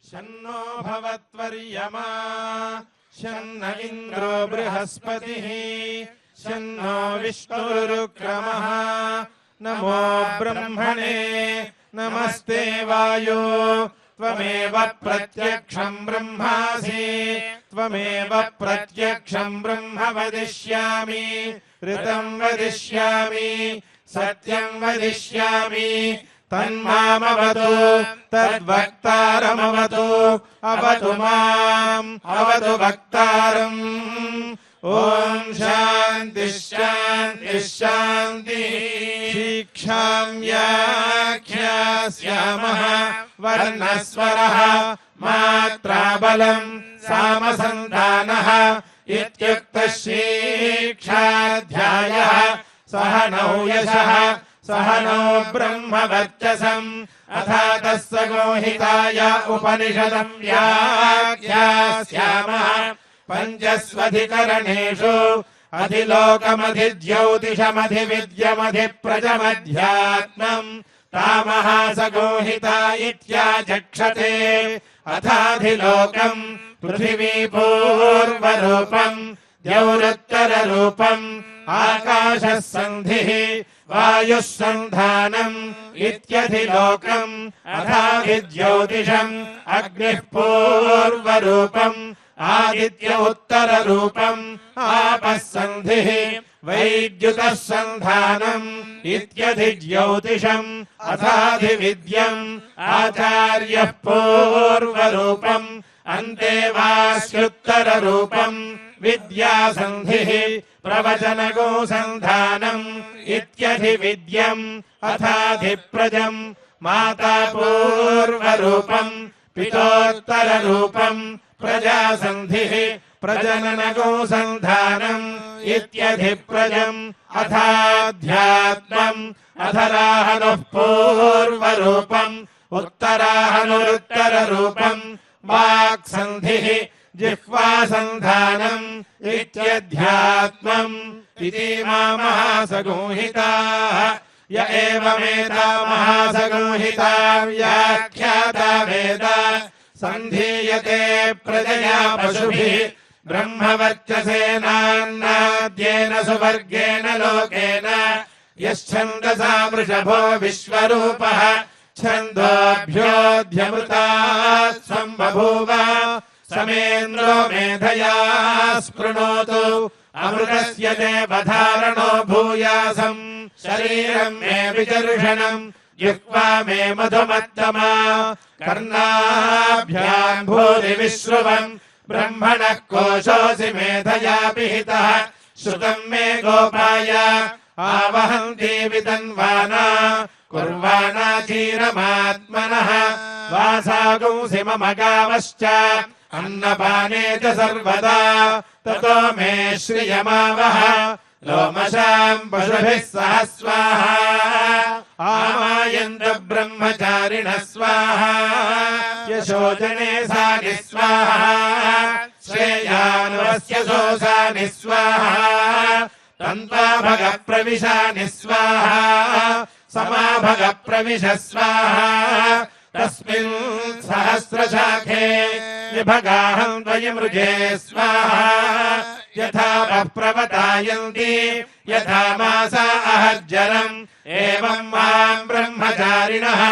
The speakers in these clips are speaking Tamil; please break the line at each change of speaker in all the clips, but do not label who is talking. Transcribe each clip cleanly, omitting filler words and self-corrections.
शन्नो भवत्वर्यमा शन्न इन्द्रो बृहस्पतिः शन्नो विष्णुरुक्रमः नमो ब्रह्मणे नमस्ते वायो त्वमेव प्रत्यक्षं ब्रह्मासि त्वमेव प्रत्यक्षं ब्रह्म वदिष्यामि ऋतं वदिष्यामि सत्यं वदिष्यामि तन्मामवतु तद्वक्तारमवतु अवतु माम् अवतु वक्तारम् ॐ शान्ति शान्ति शान्तिः शिक्षां व्याख्यास्यामः वर्णस्वरः मात्राबलं सामसन्धानः इत्युक्तः शिक्षाध्यायः सहनौ यशः सहनौ ब्रह्मवर्चसम् अथातस्य गोहिताय उपनिषदं व्याख्यास्यामः पञ्चस्वधिकरणेषु अधिलोकमधिज्योतिषमधिविद्यमधिप्रजमध्यात्मम् तामहासगोहिता इत्याचक्षते अथाधिलोकम् पृथिवी पूर्वरूपम् द्यौरुत्तररूपम् आकाशः सन्धिः वायुः सन्धानम् इत्यधिलोकम् अथाधिज्योतिषम् अग्निः पूर्वरूपम् आदित्य उत्तररूपम् आपः सन्धिः वैद्युतः सन्धानम् इत्यधिज्योतिषम् अथाधिविद्यम् आचार्यः पूर्वरूपम् अन्तेवास्युत्तररूपम् विद्यासन्धिः प्रवचनगो सन्धानम् इत्यधिविद्यम् अथाधिप्रजम् माता पूर्वरूपम् पितोत्तररूपम् प्रजासन्धिः प्रजननगो सन्धानम् इत्यधिप्रजम् अथाध्यात्मम् अधराहनुः पूर्वरूपम् उत्तराहनुरुत्तररूपम् वाक्सन्धिः जिह्वासन्धानम् इत्यध्यात्मम् इति महासगोहिताः य एवमेता महासगोहिता व्याख्याता वेद सन्धीयते प्रजया पशुभिः ब्रह्मवर्चसेनान्नाद्येन सुवर्गेण लोकेन यश्छन्दसा वृषभो विश्वरूपः छन्दोभ्योऽध्यमृतात् स्वं बभूव समेन्द्रो मेधया स्पृणोतु अमृतस्य देवधारणो भूयासम् शरीरं मे विचर्षणम् जिह्वा मे मधुमत्तमा कर्णाभ्याम् भूरि विश्रुवम् ब्रह्मणः कोशोऽसि मेधया पिहितः श्रुतम् मे गोपाय आवहन्ति वितन्वाना कुर्वाणा चीरमात्मनः वासागुंसि मम गावश्च अन्नपाने च सर्वदा ततो मे श्रियमावह लोमशाम् पशुभिः सह स्वाहा आमायन्त ब्रह्मचारिणः स्वाहा यशोजने सानि स्वाहा श्रेयानुवस्य सोऽसानि स्वाहा तन्त्वा भग प्रविशानि स्वाहा समाभग प्रविश स्वाहा तस्मिन् सहस्रशाखे विभगाहम् द्वयमृजे स्वाहा यथा प्रवतायन्ति यथा मासा अहर्जरम् एवम् माम् ब्रह्मचारिणः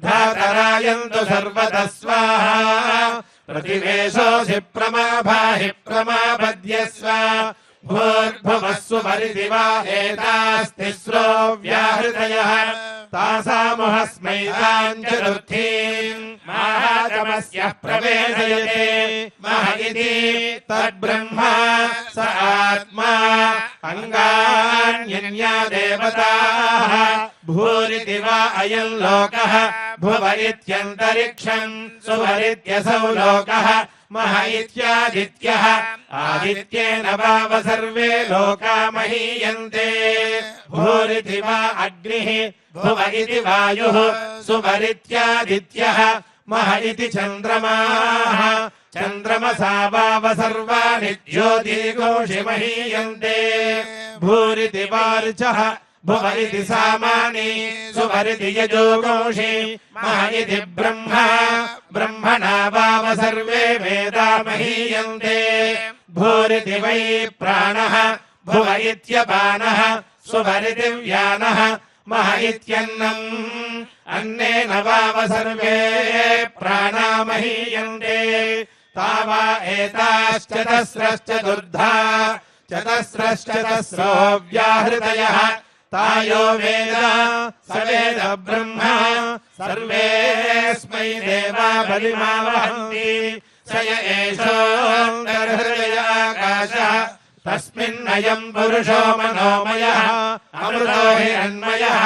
धातरायन्तु सर्वतः स्वाहा प्रतिवेशोऽसि प्रमाभाहि प्रमापद्यस्व भूर्भुवः सुपरिति वा एतास्तिस्रो व्याहृतयः तासामुहस्मै ताञ्चरुत्थीम् महातमस्य प्रवेशयते मह इति तद्ब्रह्मा स आत्मा अङ्गान्यन्या देवताः भूरिति वा अयम् लोकः भुव इत्यन्तरिक्षम् सुवरित्यसौ लोकः मह इत्यादित्यः आदित्येन वाव सर्वे लोका महीयन्ते भूरिति वा अग्निः भुव इति वायुः सुवरित्यादित्यः मह इति चन्द्रमाः चन्द्रमसा वाव सर्वाणि ज्योतिर्गोषि महीयन्ते भूरिति वार्चः भुव इति सामानि सुवरिति यजोगोषि मह इति ब्रह्मा ब्रह्मणा वाव सर्वे वेदा महीयन्ते भूरिति वै प्राणः भुव इत्यपानः सुवरिति व्यानः मह इत्यन्नम् अन्नेन वाव सर्वे प्राणा महीयन्ते तावा एताश्चतस्रश्चतुर्धा चतस्रश्चतस्रो व्याहृतयः तायो वेद स वेद ब्रह्मा सर्वेऽस्मै देवा बलिमा वहन्ति स य एषोऽन्तर्हृदय आकाशः तस्मिन्नयम् पुरुषो मनोमयः अमृतो हिरण्मयः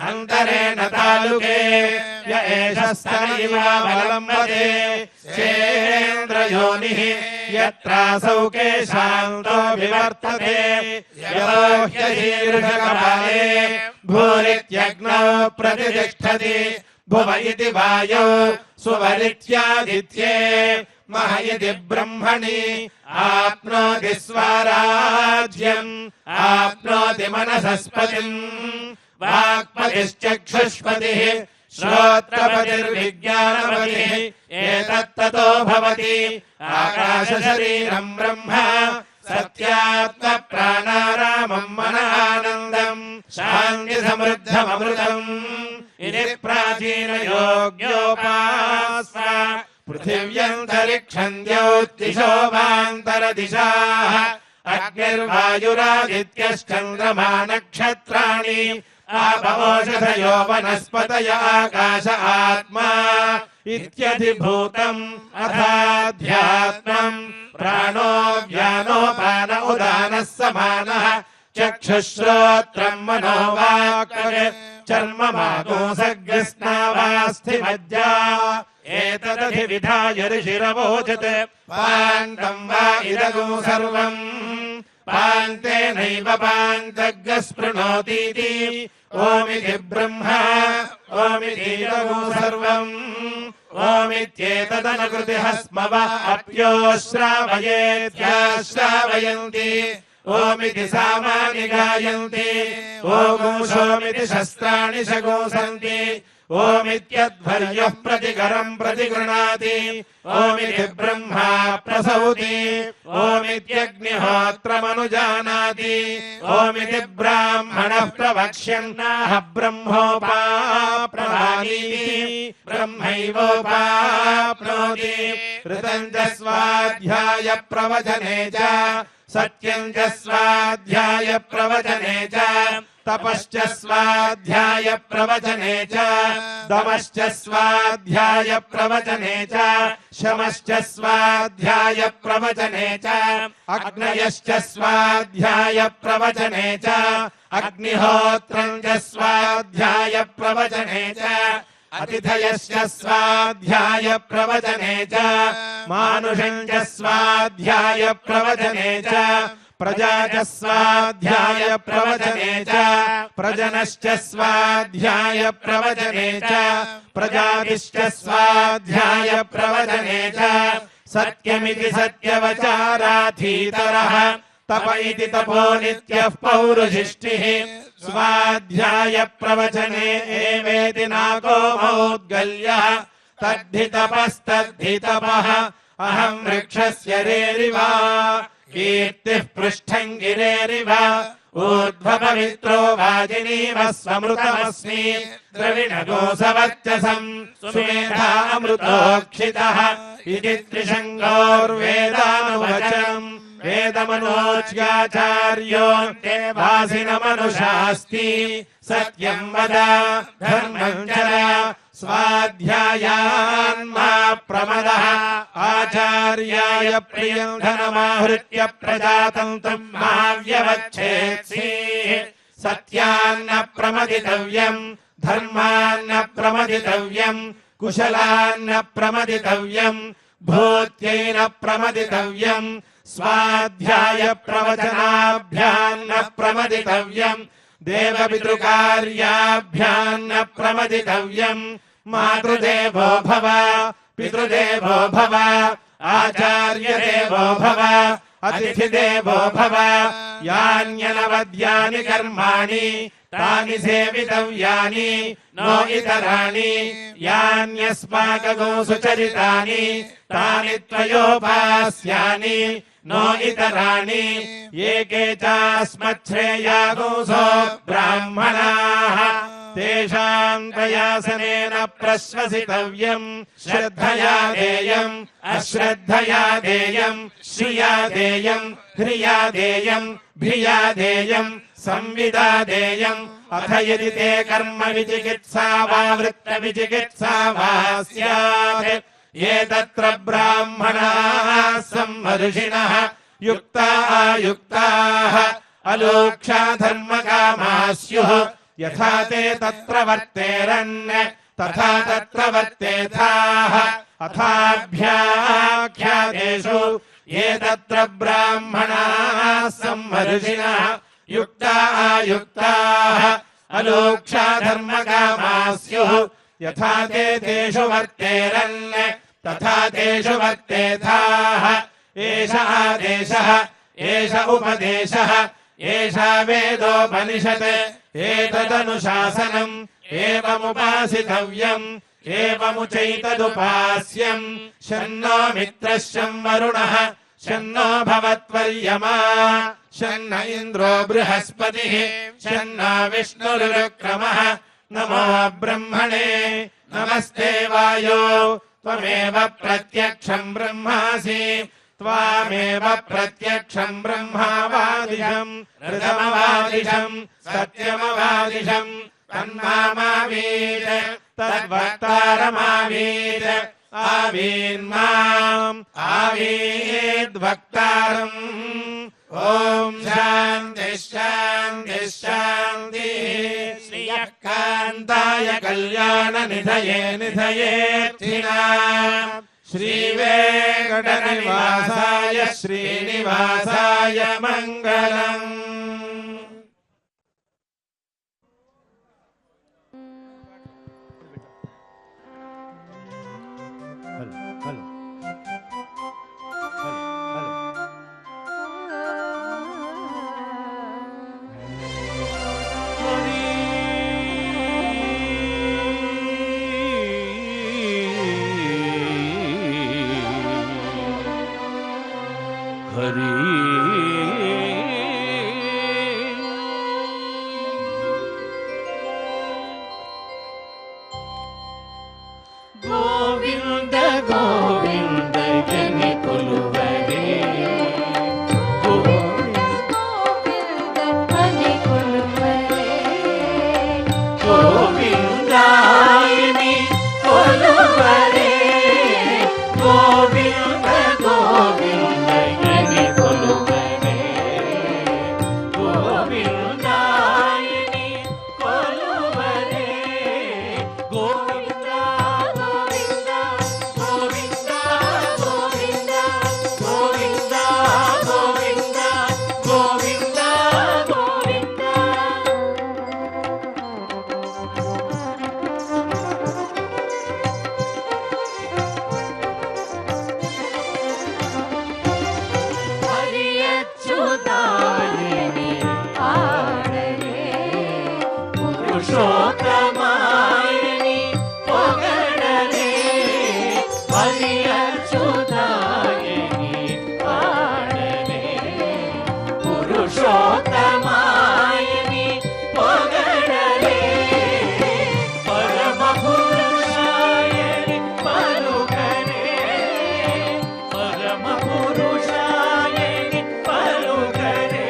अन्तरेण तालुके य एष स्तन इवावलम्बते सेन्द्रयोनिः यत्रासौ केशान्तो विवर्तते यतो ह्यशीर्षकपाले भूरित्यग्नौ प्रतितिष्ठति भुव इति वायौ सुवरित्यादित्ये मह इति ब्रह्मणि आप्नोति स्वराज्यम् आप्नोति मनसस्पतिम् वाक्पतिश्चक्षुष्पतिः श्रोत्रपतिर्विज्ञानपतिः एतत्ततो भवति आकाशशरीरम् ब्रह्म सत्यात्मप्राणारामम् मनआनन्दम् शान्तिसमृद्धममृतम् इति प्राचीनयोग्योपास्व पृथिव्यन्तरिक्षम् द्यौतिशो वान्तरदिशाः अग्निर्वायुरादित्यश्चन्द्रमा नक्षत्राणि आपवोषधयो वनस्पतय आकाश आत्मा इत्यधिभूतम् अथाध्यात्मम् प्राणो व्यानोपान उदानः समानः चक्षुश्रोत्रम् मनो वाक् चर्ममागोसग्रस्नावास्थिमज्जा एतदधिविधाय ऋषिरवोचत् पान्तम् वा इदगो सर्वम् पान्तेनैव पान्तग्गस्पृणोतीति ओमिति ब्रह्मा ओमितीदगो सर्वम् ओमित्येतदनुकृतिः स्म वा अप्योश्रावयेत्याश्रावयन्ति ओमिति सामानि गायन्ति ओगुंसोमिति शस्त्राणि शगुंसन्ति ओमित्यध्वर्यः प्रतिकरम् प्रतिगृह्णाति ओमिति ब्रह्मा प्रसौति ओमित्यग्निहोत्रमनुजानाति ओमिति ब्राह्मणः प्रवक्ष्यन्नाह ब्रह्मोपाप्नोतीति ब्रह्मैवोपाप्नोति ऋतम् च स्वाध्याय प्रवचने च सत्यम् च स्वाध्याय प्रवचने च तपश्च स्वाध्याय प्रवचने च दमश्च स्वाध्याय प्रवचने च शमश्च स्वाध्याय प्रवचने च अग्नयश्च स्वाध्याय प्रवचने च अग्निहोत्रम् च स्वाध्याय प्रवचने च अतिथयश्च स्वाध्याय प्रवचने च मानुषम् च स्वाध्याय प्रवचने च प्रजा च स्वाध्याय प्रवचने च प्रजनश्च स्वाध्याय प्रवचने च प्रजातिश्च स्वाध्याय प्रवचने च सत्यमिति सत्यवचाराधीतरः तप इति तपो नित्यः पौरुषिष्टिः स्वाध्याय प्रवचने एवेति नाको मौद्गल्यः तद्धि तपस्तद्धि तपः अहम् वृक्षस्य रेरिव कीर्तिः पृष्ठम् गिरेरिव ऊर्ध्वपवित्रो वाजिनीव स्वमृतमस्मि द्रविणगोसवर्चसम् सुमेधा अमृतोक्षितः इति त्रिशङ्गोर्वेदानुवचनम् वेदमनोच्याचार्यो देवासिनमनुषास्ति सत्यम् वद धर्मम् चर स्वाध्यायान्मा प्रमदः आचार्याय प्रियम् धनमाहृत्य प्रजातन्तम् मा व्यवच्छेत्सीः सत्यान्न प्रमदितव्यम् धर्मान्न प्रमदितव्यम् कुशलान्न प्रमदितव्यम् भूत्यैन प्रमदितव्यम् स्वाध्याय प्रवचनाभ्यान्न प्रमदितव्यम् देवपितृकार्याभ्यान्न प्रमदितव्यम् मातृदेवो भव पितृदेवो भव आचार्यदेवो भव अतिथिदेवो भव यान्यनवद्यानि कर्माणि तानि सेवितव्यानि नो इतराणि यान्यस्माकगो सुचरितानि तानि त्वयोपास्यानि नो इतराणि एके चास्मच्छ्रेयागोऽसो ब्राह्मणाः तेषां प्रयासनेन प्रश्वसितव्यम् श्रद्धया देयम् अश्रद्धया देयम् श्रिया देयम् ह्रिया देयम् भिया देयम् संविदा देयम् अथ यदि ते कर्म विचिकित्सा वा वृत्त विचिकित्सा वा स्यात् ये तत्र ब्राह्मणाः सम्मर्षिणः युक्ता आयुक्ताः अलोक्षा धर्मकामाः स्युः यथा ते तत्र वर्तेरन् तथा तत्र वर्तेथाः अथाभ्याख्यातेषु ये तत्र ब्राह्मणाः सम्मर्षिणः युक्ता आयुक्ताः अलोक्षा धर्मकामाः स्युः यथा ते तेषु वर्तेरन् तथा तेषु वर्तेथाः एष आदेशः एष उपदेशः एषा वेदोपनिषत् एतदनुशासनम् एवमुपासितव्यम् एवमुचैतदुपास्यम् शन्नो मित्रः शं वरुणः शन्नो भवत्वर्यमा शन्न इन्द्रो बृहस्पतिः शन्नो विष्णुरुक्रमः नमो ब्रह्मणे नमस्ते वायो त्वमेव प्रत्यक्षम् ब्रह्मासि त्वामेव प्रत्यक्षम् ब्रह्मावादिशम् हृदमवादिशम् सत्यमवादिशम् तन्मामावीत् तद्वक्तारमावीत् आवीन्माम् आवीद्वक्तारम् ॐ शान्तिः शान्तिः शान्तिः श्रियः कान्ताय कल्याणनिधये निधयेऽर्थिनाम् श्रीवेङ्कटनिवासाय श्रीनिवासाय मङ्गलम्।
गोविंद गोविंद जनि कुलुवरे गोविंद गोविंद जनि कुलुवरे गोविंदायनि कुलुवरे गोविंद गोविंद जनि कुलुवरे गोविंदायनि कुलुवरे गोविंद पुरुषोत्तमायनि पोगडले हरियच्युतायनि पाडले पुरुषोत्तमायनि पोगडले परमपुरुषायनि पलुकले परमपुरुषायनि पलुकले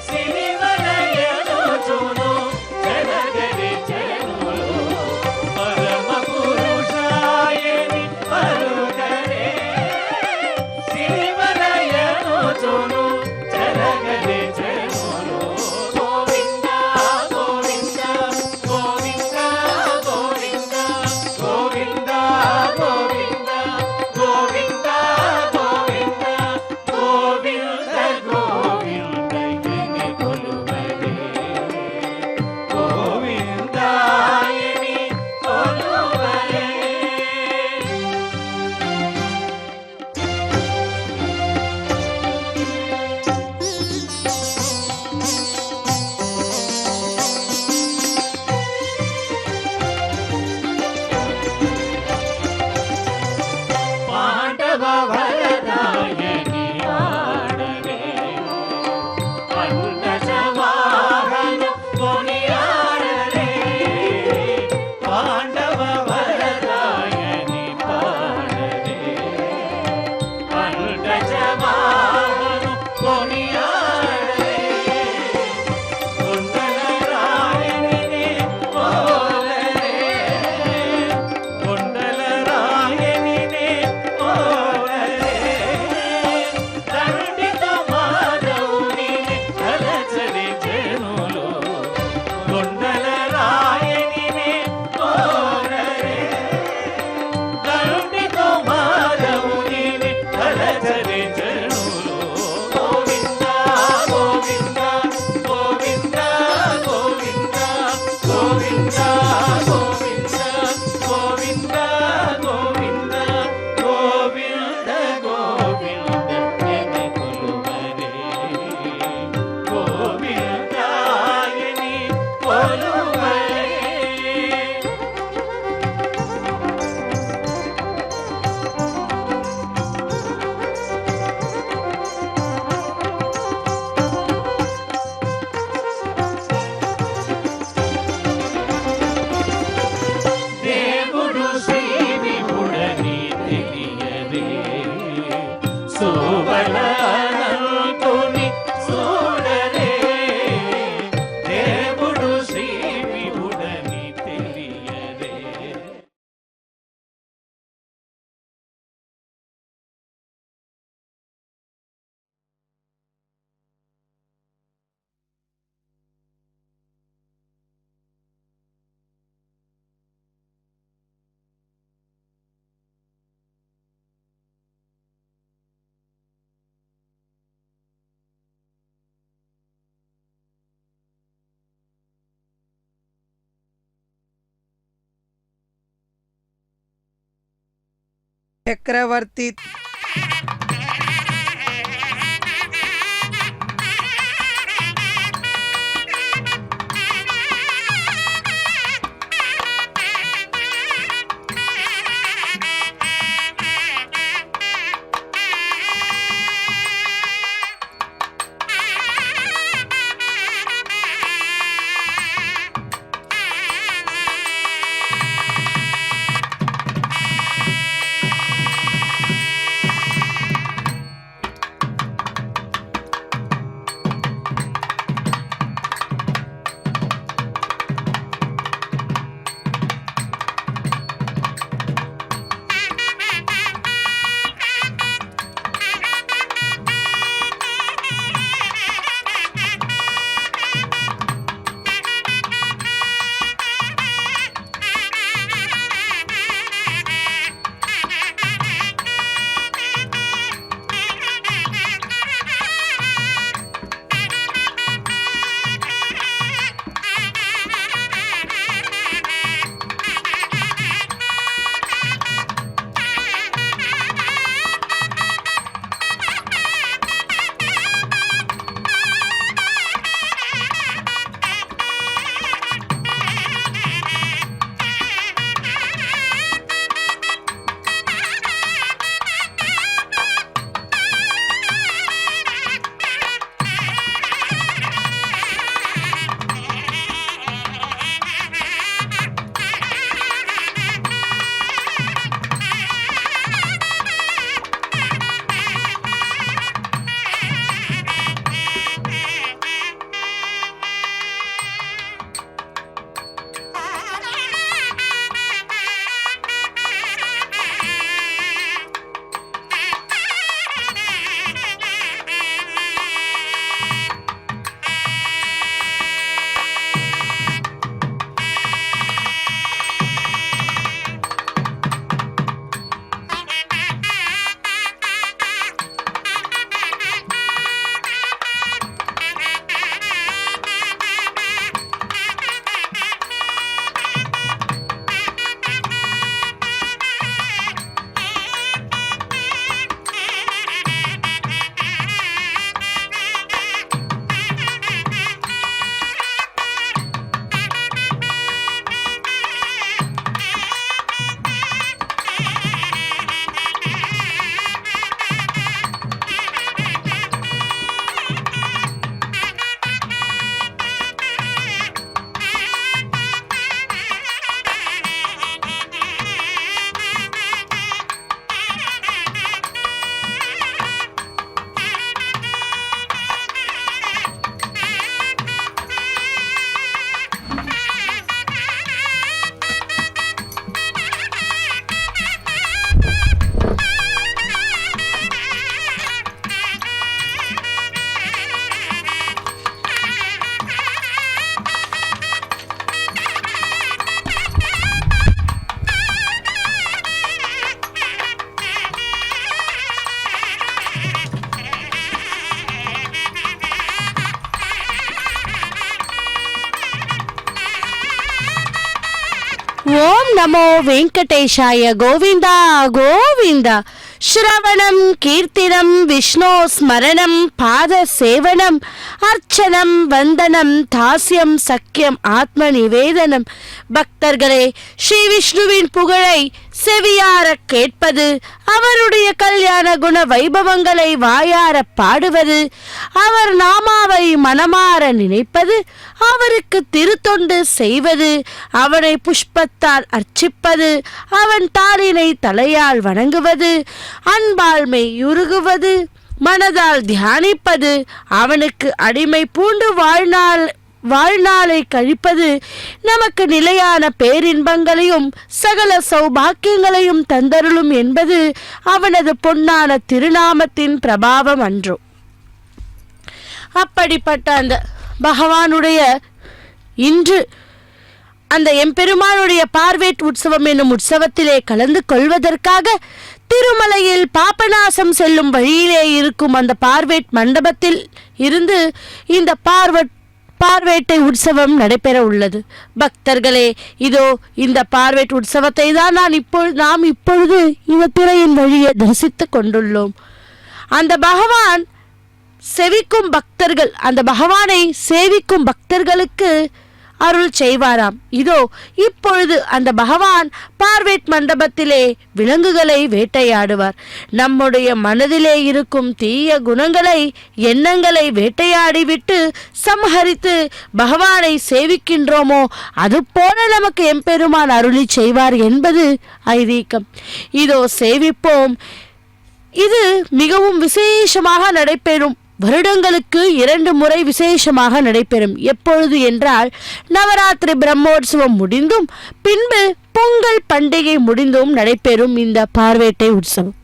सिरिवलयनु चुनु जगदि चनुलो परमपुरुषायनि पलुकले सिरिवलयनु चुनु जगदि चनुलो गोविंद गोविंद गोविंद गोविंद गोविंद गोविंद गोविंद गोविंद गोविंद गोविंद जनि कुलुवरे गोविंदायनि कुलुवरे
చక్రవర్తి
ఓం నమో వెంకటేశాయ గోవింద గోవింద. శ్రవణం కీర్తనం విష్ణు స్మరణం పాద సేవనం அர்ச்சனம் வந்தனம் தாசியம் சக்கியம் ஆத்ம நிவேதனம். பக்தர்களே, ஸ்ரீ விஷ்ணுவின் புகழை செவியார கேட்பது, அவருடைய கல்யாண குண வைபவங்களை வாயார பாடுவது, அவர் நாமாவை மனமாற நினைப்பது, அவருக்கு திருத்தொண்டு செய்வது, அவனை புஷ்பத்தால் அர்ச்சிப்பது, அவன் தாளினை தலையால் வணங்குவது, அன்பால் மெய்யுருகுவது, மனதால் தியானிப்பது, அவனுக்கு அடிமை பூண்டு வாழ்நாளை கழிப்பது நமக்கு நிலையான பேரின்பங்களையும் சகல சௌபாக்கியங்களையும் தந்தருளும் என்பது அவனது பொன்னான திருநாமத்தின் பிரபாவம் அன்றோ. அப்படிப்பட்ட அந்த பகவானுடைய இன்று அந்த எம்பெருமானுடைய பார்வேட் உற்சவம் என்னும் உற்சவத்திலே கலந்து கொள்வதற்காக திருமலையில் பாபநாசம் செல்லும் வழியிலே இருக்கும் அந்த பார்வேட் மண்டபத்தில் இருந்து இந்த பார்வேட்டை உற்சவம் நடைபெற உள்ளது. பக்தர்களே, இதோ இந்த பார்வேட் உற்சவத்தை தான் நாம் இப்பொழுது இந்த திரையின் வழியே தரிசித்துக் கொண்டுள்ளோம். அந்த பகவான் செவிக்கும் பக்தர்கள், அந்த பகவானை சேவிக்கும் பக்தர்களுக்கு அருள் செய்வாராம். இதோ இப்பொழுது அந்த பகவான் பார்வேட் மண்டபத்திலே விலங்குகளை வேட்டையாடுவார். நம்முடைய மனதிலே இருக்கும் தீய குணங்களை, எண்ணங்களை வேட்டையாடிவிட்டு சம்ஹரித்து பகவானை சேவிக்கின்றோமோ அதுபோல நமக்கு எம்பெருமான் அருளி செய்வார் என்பது ஐதீகம். இதோ சேவிப்போம். இது மிகவும் விசேஷமாக நடைபெறும். வருடங்களுக்கு 2 முறை விசேஷமாக நடைபெறும். எப்பொழுது என்றால் நவராத்திரி பிரம்மோற்சவம் முடிந்தும் பின்பு பொங்கல் பண்டிகை முடிந்தும் நடைபெறும் இந்த பார்வேட்டை உற்சவம்.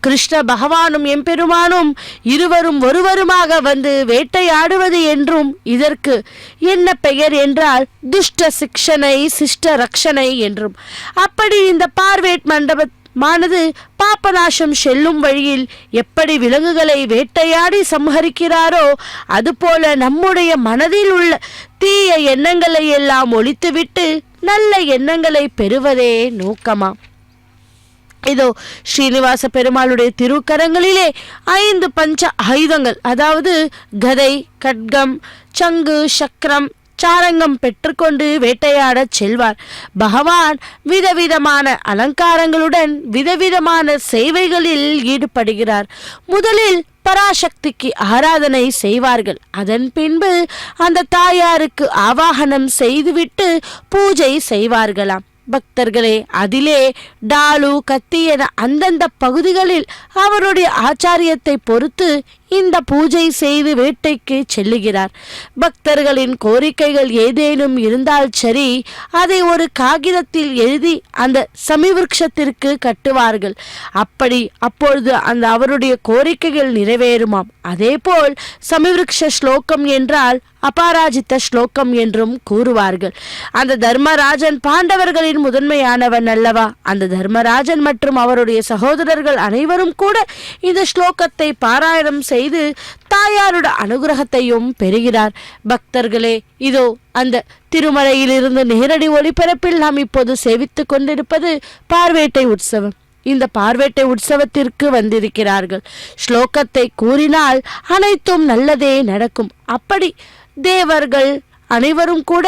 கிருஷ்ண பகவானும் எம்பெருமானும் இருவரும் ஒருவருமாக வந்து வேட்டையாடுவது என்றும் இதற்கு என்ன பெயர் என்றால் துஷ்ட சிக்ஷனை சிஷ்ட ரக்ஷனை என்றும். அப்படி இந்த பார்வேட் மண்டபமானது பாபநாசம் செல்லும் வழியில் எப்படி விலங்குகளை வேட்டையாடி சம்ஹரிக்கிறாரோ அதுபோல நம்முடைய மனதில் உள்ள தீய எண்ணங்களை எல்லாம் ஒழித்துவிட்டு நல்ல எண்ணங்களை பெறுவதே நோக்கமாம். இதோ ஸ்ரீனிவாச பெருமாளுடைய திருக்கரங்களிலே 5 பஞ்ச ஆயுதங்கள், அதாவது கதை, கட்கம், சங்கு, சக்கரம், சாரங்கம் பெற்றுக்கொண்டு வேட்டையாடச் செல்வார். பகவான் விதவிதமான அலங்காரங்களுடன் விதவிதமான சேவைகளில் ஈடுபடுகிறார். முதலில் பராசக்திக்கு ஆராதனை செய்வார்கள். அதன் பின்பு அந்த தாயாருக்கு ஆவாகனம் செய்துவிட்டு பூஜை செய்வார்களாம். பக்தர்களே, அதிலே டாலு, கத்தி என அந்தந்த பகுதிகளில் அவருடைய ஆச்சாரியத்தை பொறுத்து இந்த பூஜை செய்து வேட்டைக்கு செல்லுகிறார். பக்தர்களின் கோரிக்கைகள் ஏதேனும் இருந்தால் சரி, அதை ஒரு காகிதத்தில் எழுதி அந்த சமிவிருட்சத்திற்கு கட்டுவார்கள். அப்பொழுது அந்த அவருடைய கோரிக்கைகள் நிறைவேறுமாம். அதேபோல் சமிவிருட்ச ஸ்லோகம் என்றால் அபாராஜித்த ஸ்லோகம் என்றும் கூறுவார்கள். அந்த தர்மராஜன் பாண்டவர்களின் முதன்மையானவன் அல்லவா? அந்த தர்மராஜன் மற்றும் அவருடைய சகோதரர்கள் அனைவரும் கூட இந்த ஸ்லோகத்தை பாராயணம் செய்து தாயாரோட அனுகிரகத்தையும் பெறுகிறார். பக்தர்களே, இதோ அந்த திருமலையிலிருந்து நேரடி ஒளிபரப்பில் நாம் இப்போது சேவித்துக் கொண்டிருப்பது பார்வேட்டை உற்சவம். இந்த பார்வேட்டை உற்சவத்திற்கு வந்திருக்கிறார்கள். ஸ்லோகத்தை கூறினால் அனைத்தும் நல்லதே நடக்கும். அப்படி தேவர்கள் அனைவரும் கூட,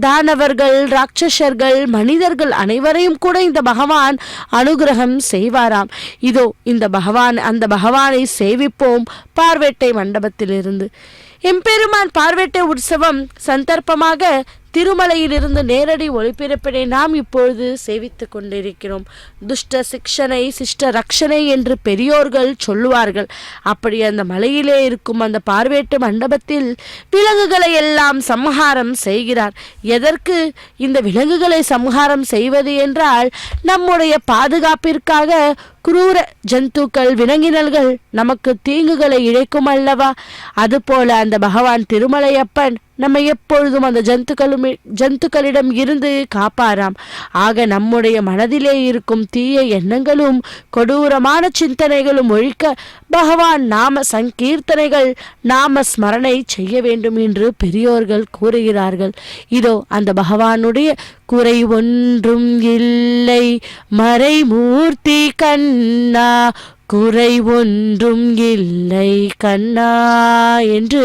தானவர்கள், ராட்சசர்கள், மனிதர்கள் அனைவரையும் கூட இந்த பகவான் அனுகிரகம் செய்வாராம். இதோ அந்த பகவானை சேவிப்போம் பார்வேட்டை மண்டபத்திலிருந்து. எம்பெருமான் பார்வேட்டை உற்சவம் சந்தர்ப்பமாக திருமலையிலிருந்து நேரடி ஒளிபரப்பினை நாம் இப்பொழுது சேவித்துக் கொண்டிருக்கிறோம். துஷ்ட சிக்ஷனை சிஷ்ட ரக்ஷனை என்று பெரியோர்கள் சொல்லுவார்கள். அப்படி அந்த மலையிலே இருக்கும் அந்த பார்வேட்டு மண்டபத்தில் விலங்குகளை எல்லாம் சம்ஹாரம் செய்கிறார். எதற்கு இந்த விலங்குகளை சம்ஹாரம் செய்வது என்றால், நம்முடைய பாதுகாப்பிற்காக குரூர ஜந்துக்கள், விலங்கினல்கள் நமக்கு தீங்குகளை இழைக்கும் அல்லவா? அதுபோல அந்த பகவான் திருமலையப்பன் நம்ம எப்பொழுதும் அந்த ஜந்துக்களிடம் இருந்து காப்பாராம். ஆக நம்முடைய மனதிலே இருக்கும் தீய எண்ணங்களும் கொடூரமான சிந்தனைகளும் ஒழிக்க பகவான் நாம சங்கீர்த்தனைகள், நாம ஸ்மரணை செய்ய வேண்டும் என்று பெரியோர்கள் கூறுகிறார்கள். இதோ அந்த பகவானுடைய குறை ஒன்றும் இல்லை மறைமூர்த்தி கண்ணா, குறை ஒன்றும் இல்லை கண்ணா என்று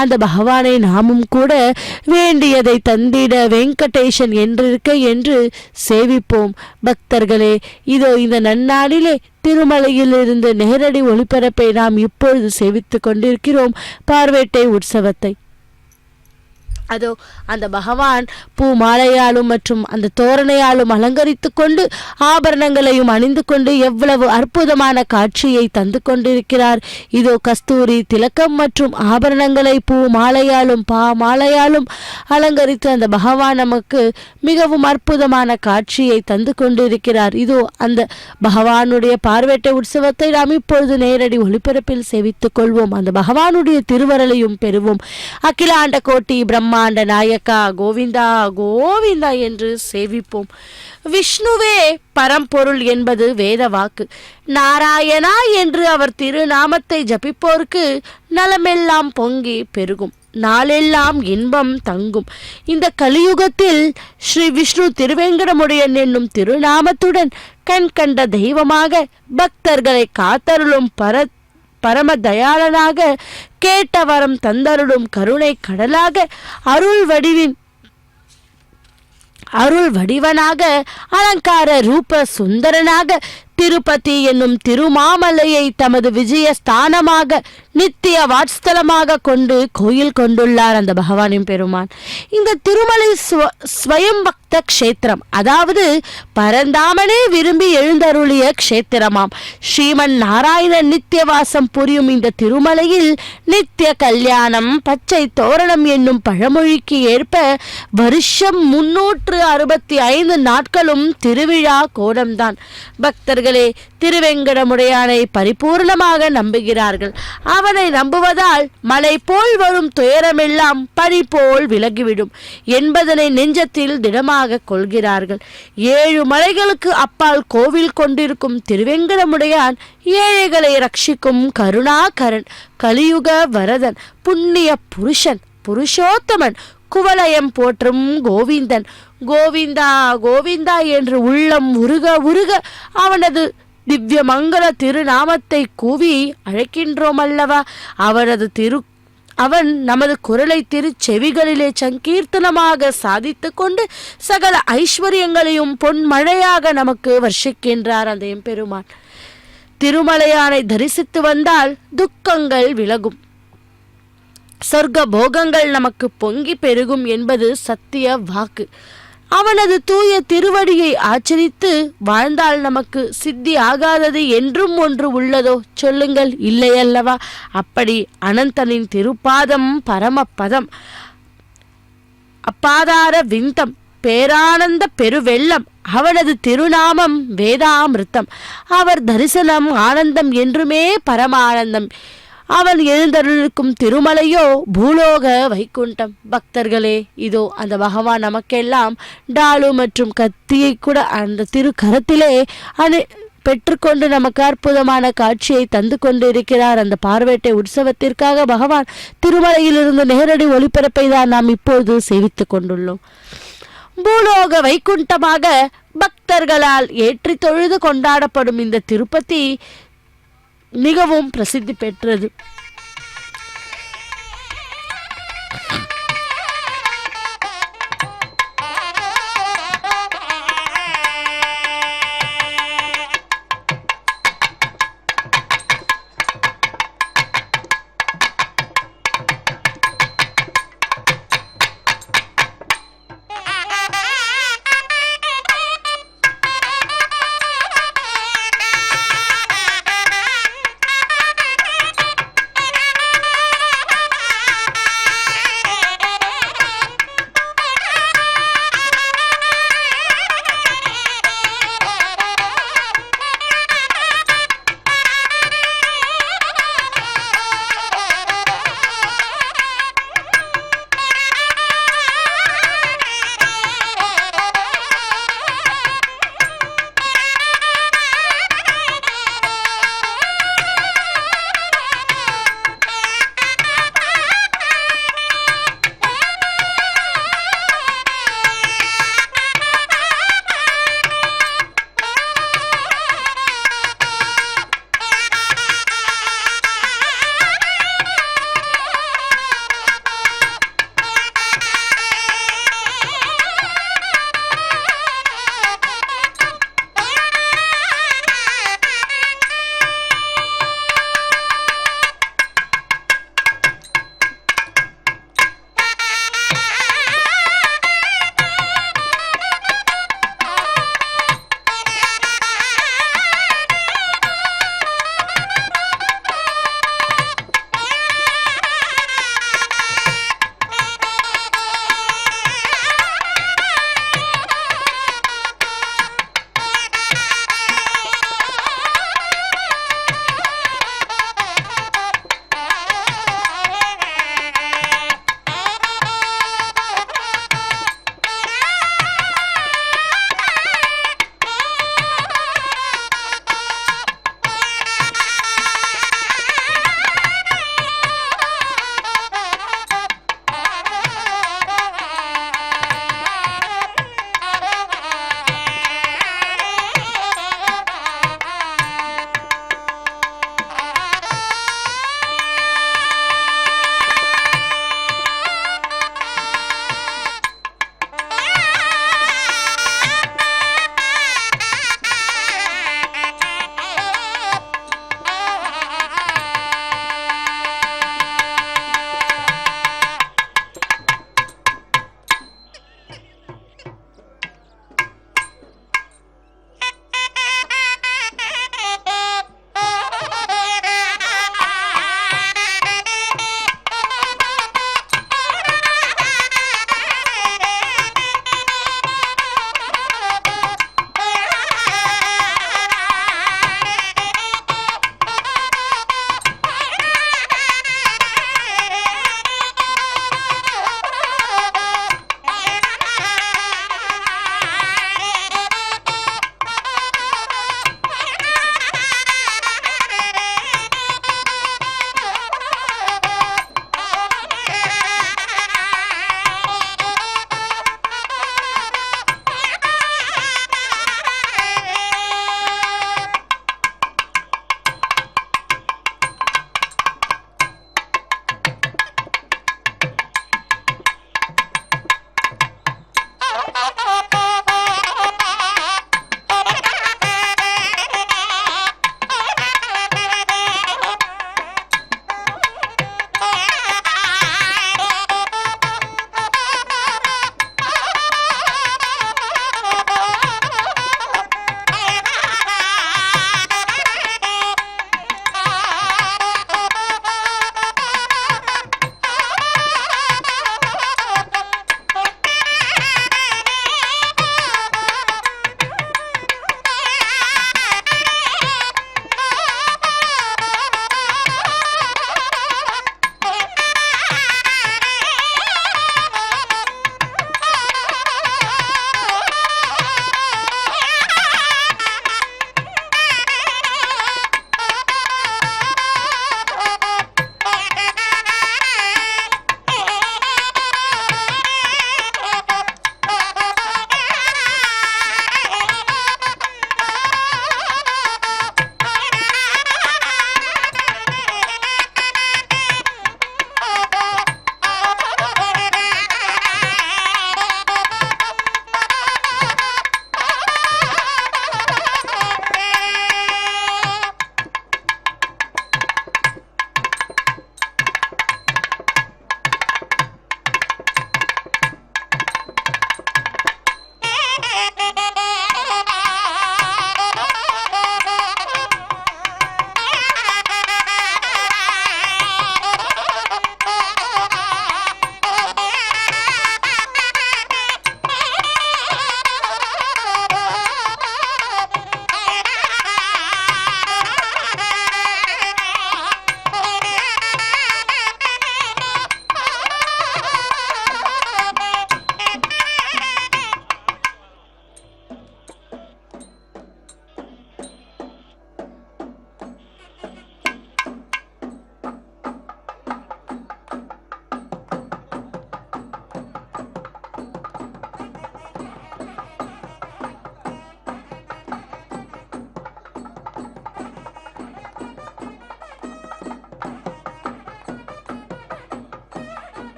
அந்த பகவானை நாமும் கூட வேண்டியதை தந்திட வெங்கடேசன் என்றிருக்க என்று சேவிப்போம். பக்தர்களே, இதோ இந்த நன்னாளிலே திருமலையிலிருந்து நேரடி ஒளிபரப்பை நாம் இப்பொழுது சேவித்துக் கொண்டிருக்கிறோம் பார்வேட்டை உற்சவத்தை. அதோ அந்த பகவான் பூ மாலையாலும் மற்றும் அந்த தோரணையாலும் அலங்கரித்து கொண்டு ஆபரணங்களையும் அணிந்து கொண்டு எவ்வளவு அற்புதமான காட்சியை தந்து கொண்டிருக்கிறார். இதோ கஸ்தூரி திலக்கம் மற்றும் ஆபரணங்களை பூ மாலையாலும் மாலையாலும் அலங்கரித்து அந்த பகவான் நமக்கு மிகவும் அற்புதமான காட்சியை தந்து கொண்டிருக்கிறார். இதோ அந்த பகவானுடைய பார்வேட்டை உற்சவத்தை நாம் இப்பொழுது நேரடி ஒளிபரப்பில் சேவித்துக் கொள்வோம். அந்த பகவானுடைய திருவருளையும் பெறுவோம். அகிலாண்ட கோட்டி பிரம்மாண்ட நாயக்கா கோவிந்தா கோவிந்தா என்று சேவிப்போம். விஷ்ணுவே பரம்பொருள் என்பது வேத வாக்கு. நாராயணா என்று அவர் திருநாமத்தை ஜபிப்போருக்கு நலமெல்லாம் பொங்கி பெருகும். நாளெல்லாம் இன்பம் தங்கும். இந்த கலியுகத்தில் ஸ்ரீ விஷ்ணு திருவேங்கடமுடையன் என்னும் திருநாமத்துடன் கண் கண்ட தெய்வமாக பக்தர்களை காத்தருளும் பரம தயாளனாக கேட்ட வரம் தந்தருளும் கருணை கடலாக அருள் வடிவனாக அலங்கார ரூப சுந்தரனாக திருப்பதி என்னும் திருமாமலையை தமது விஜய ஸ்தானமாக நித்திய வாட்ஸ்தலமாக கொண்டு கோயில் கொண்டுள்ளார் அந்த பகவானின் பெருமான். இந்த திருமலை ஸ்வயம் பக்த க்ஷேத்திரம், அதாவது பரந்தாமனே விரும்பி எழுந்தருளிய க்ஷேத்திரமாம். ஸ்ரீமன் நாராயணன் நித்தியவாசம் புரியும் இந்த திருமலையில் நித்திய கல்யாணம் பச்சை தோரணம் என்னும் பழமொழிக்கு ஏற்ப வருஷம் 365 நாட்களும் திருவிழா கோலம்தான். பக்தர்களே திருவேங்கடமுடையானை பரிபூர்ணமாக நம்புகிறார்கள். அவனை நம்புவதால் மலை போல் வரும் துயரமெல்லாம் பனி போல் விலகிவிடும் என்பதனை நெஞ்சத்தில் திடமாக கொள்கிறார்கள். 7 மலைகளுக்கு அப்பால் கோவில் கொண்டிருக்கும் திருவேங்கடமுடையான் ஏழைகளை ரட்சிக்கும் கருணாகரன், கலியுக வரதன், புண்ணிய புருஷன், புருஷோத்தமன், குவலயம் போற்றும் கோவிந்தன். கோவிந்தா கோவிந்தா என்று உள்ளம் உருக உருக அவனது திவ்ய மங்கள திருநாமத்தை கூவி அழைக்கின்றோம் அல்லவா? அவன் நமது குரலை திருச்செவிகளிலே சங்கீர்த்தனமாக சாதித்து கொண்டு சகல ஐஸ்வர்யங்களையும் பொன்மழையாக நமக்கு வர்ஷிக்கின்றார் அந்த எம்பெருமான். திருமலையானை தரிசித்து வந்தால் துக்கங்கள் விலகும், சொர்க்க போகங்கள் நமக்கு பொங்கி பெருகும் என்பது சத்திய வாக்கு. அவனது தூய திருவடியை ஆச்சரித்து வாழ்ந்தால் நமக்கு சித்தி ஆகாதது என்றும் ஒன்று உள்ளதோ சொல்லுங்கள், இல்லையல்லவா? அப்படி அனந்தனின் திருப்பாதம் பரமபதம், அப்பாதார விந்தம், பேரானந்த பெருவெள்ளம். அவனது திருநாமம் வேதாமிருத்தம். அவர் தரிசனம் ஆனந்தம் என்றுமே பரமானந்தம். அவன் எழுந்தருளிருக்கும் திருமலையோ பூலோக வைகுண்டம். பக்தர்களே, இதோ அந்த பகவான் நமக்கெல்லாம் டாலு மற்றும் கத்தியை கூட அந்த திருக்கரத்திலே பெற்றுக்கொண்டு நமக்கு அற்புதமான காட்சியை தந்து கொண்டு இருக்கிறார். அந்த பார்வேட்டை உற்சவத்திற்காக பகவான் திருமலையிலிருந்து நேரடி ஒளிபரப்பை தான் நாம் இப்போது சேவித்துக் கொண்டுள்ளோம். பூலோக வைகுண்டமாக பக்தர்களால் ஏற்றி தொழுது கொண்டாடப்படும் இந்த திருப்பதி மிகவும் பிரசித்தி பெற்றது.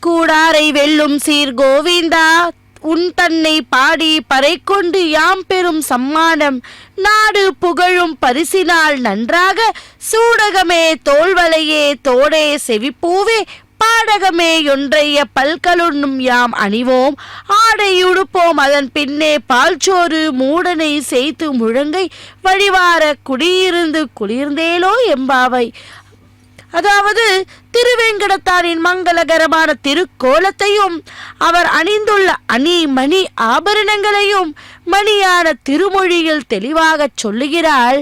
கூடாரை வெல்லும் சீர் கோவிந்தா உன் தன்னை பாடி பறை கொண்டு யாம் பெரும் சம்மானம் நாடு புகழும் பரிசினால் நன்றாக சூடகமே தோல்வலையே தோடே செவிப்பூவே பாடகமே ஒன்றைய பல்கலுண்ணும் யாம் அணிவோம் ஆடை உடுப்போம் அதன் பின்னே பால்சோறு மூடனை செய்து முழங்கை வழிவார குடியிருந்து குளிர்ந்தேலோ எம்பாவை. அதாவது திருவேங்கடத்தாரின் மங்களகரமான திருக்கோலத்தையும் அவர் அணிந்துள்ள அணி மணி ஆபரணங்களையும் மணியான திருமொழியில் தெளிவாக சொல்லுகிறாள்.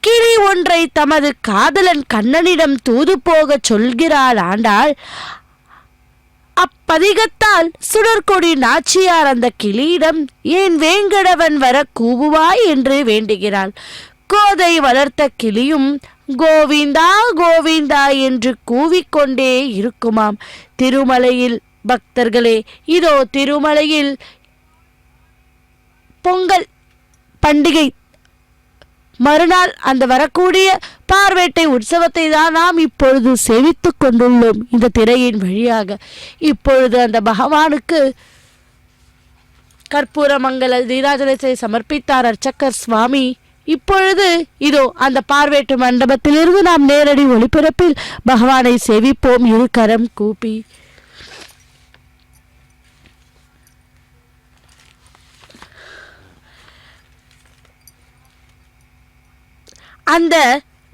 கிளி ஒன்றை தமது காதலன் கண்ணனிடம் தூது போக சொல்கிறாள் ஆண்டாள். அப்பதிகத்தால் சுடற்கொடி நாச்சியார் அந்த கிளியிடம் ஏன் வேங்கடவன் வர கூவுவாய் என்று வேண்டுகிறாள். கோதை வளர்த்த கிளியும் கோவிந்தா கோவிந்தா என்று கூவிக்கொண்டே இருக்குமாம். திருமலையில் பக்தர்களே, இதோ திருமலையில் பொங்கல் பண்டிகை மறுநாள் அந்த வரக்கூடிய பார்வேட்டை உற்சவத்தை தான் நாம் இப்பொழுது சேவித்துக் கொண்டுள்ளோம் இந்த திரையின் வழியாக. இப்பொழுது அந்த பகவானுக்கு கற்பூர மங்கள நீராஜனத்தை சமர்ப்பித்தார் அர்ச்சகர் சுவாமி. இப்பொழுது இதோ அந்த பார்வேட்டு மண்டபத்திலிருந்து நாம் நேரடி ஒளிபரப்பில் பகவானை சேவிப்போம் இரு கரம் கூப்பி. அந்த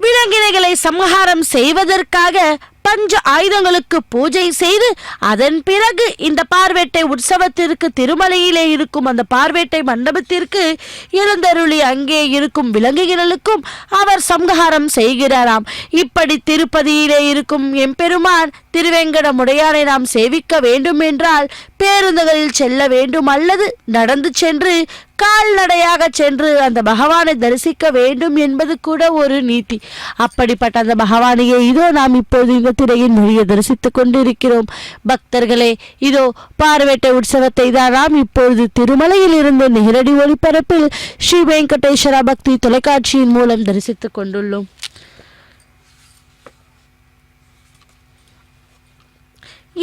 விலங்கினைகளை சம்ஹாரம் செய்வதற்காக பஞ்ச ஆயுதங்களுக்கு பூஜை செய்து அதன் பிறகு இந்த பார்வேட்டை உற்சவத்திற்கு திருமலையிலே இருக்கும் அந்த பார்வேட்டை மண்டபத்திற்கு எழுந்தருளி அங்கே இருக்கும் விலங்குகளுக்கும் அவர் சம்ஹாரம் செய்கிறாராம். இப்படி திருப்பதியிலே இருக்கும் எம்பெருமான் திருவேங்கடமுடையானை நாம் சேவிக்க வேண்டும் என்றால் பேருந்துகளில் செல்ல வேண்டும் அல்லது நடந்து சென்று கால்நடையாக சென்று அந்த பகவானை தரிசிக்க வேண்டும் என்பது கூட ஒரு நீதி. அப்படிப்பட்ட அந்த பகவானையே இதோ நாம் இப்போது இந்த திரையின் மொழியை தரிசித்துக் கொண்டிருக்கிறோம். பக்தர்களே, இதோ பார்வேட்டை உற்சவத்தை தான் நாம் இப்பொழுது திருமலையில் இருந்து நேரடி ஒளிபரப்பில் ஸ்ரீ வெங்கடேஸ்வர பக்தி தொலைக்காட்சியின் மூலம் தரிசித்துக் கொண்டுள்ளோம்.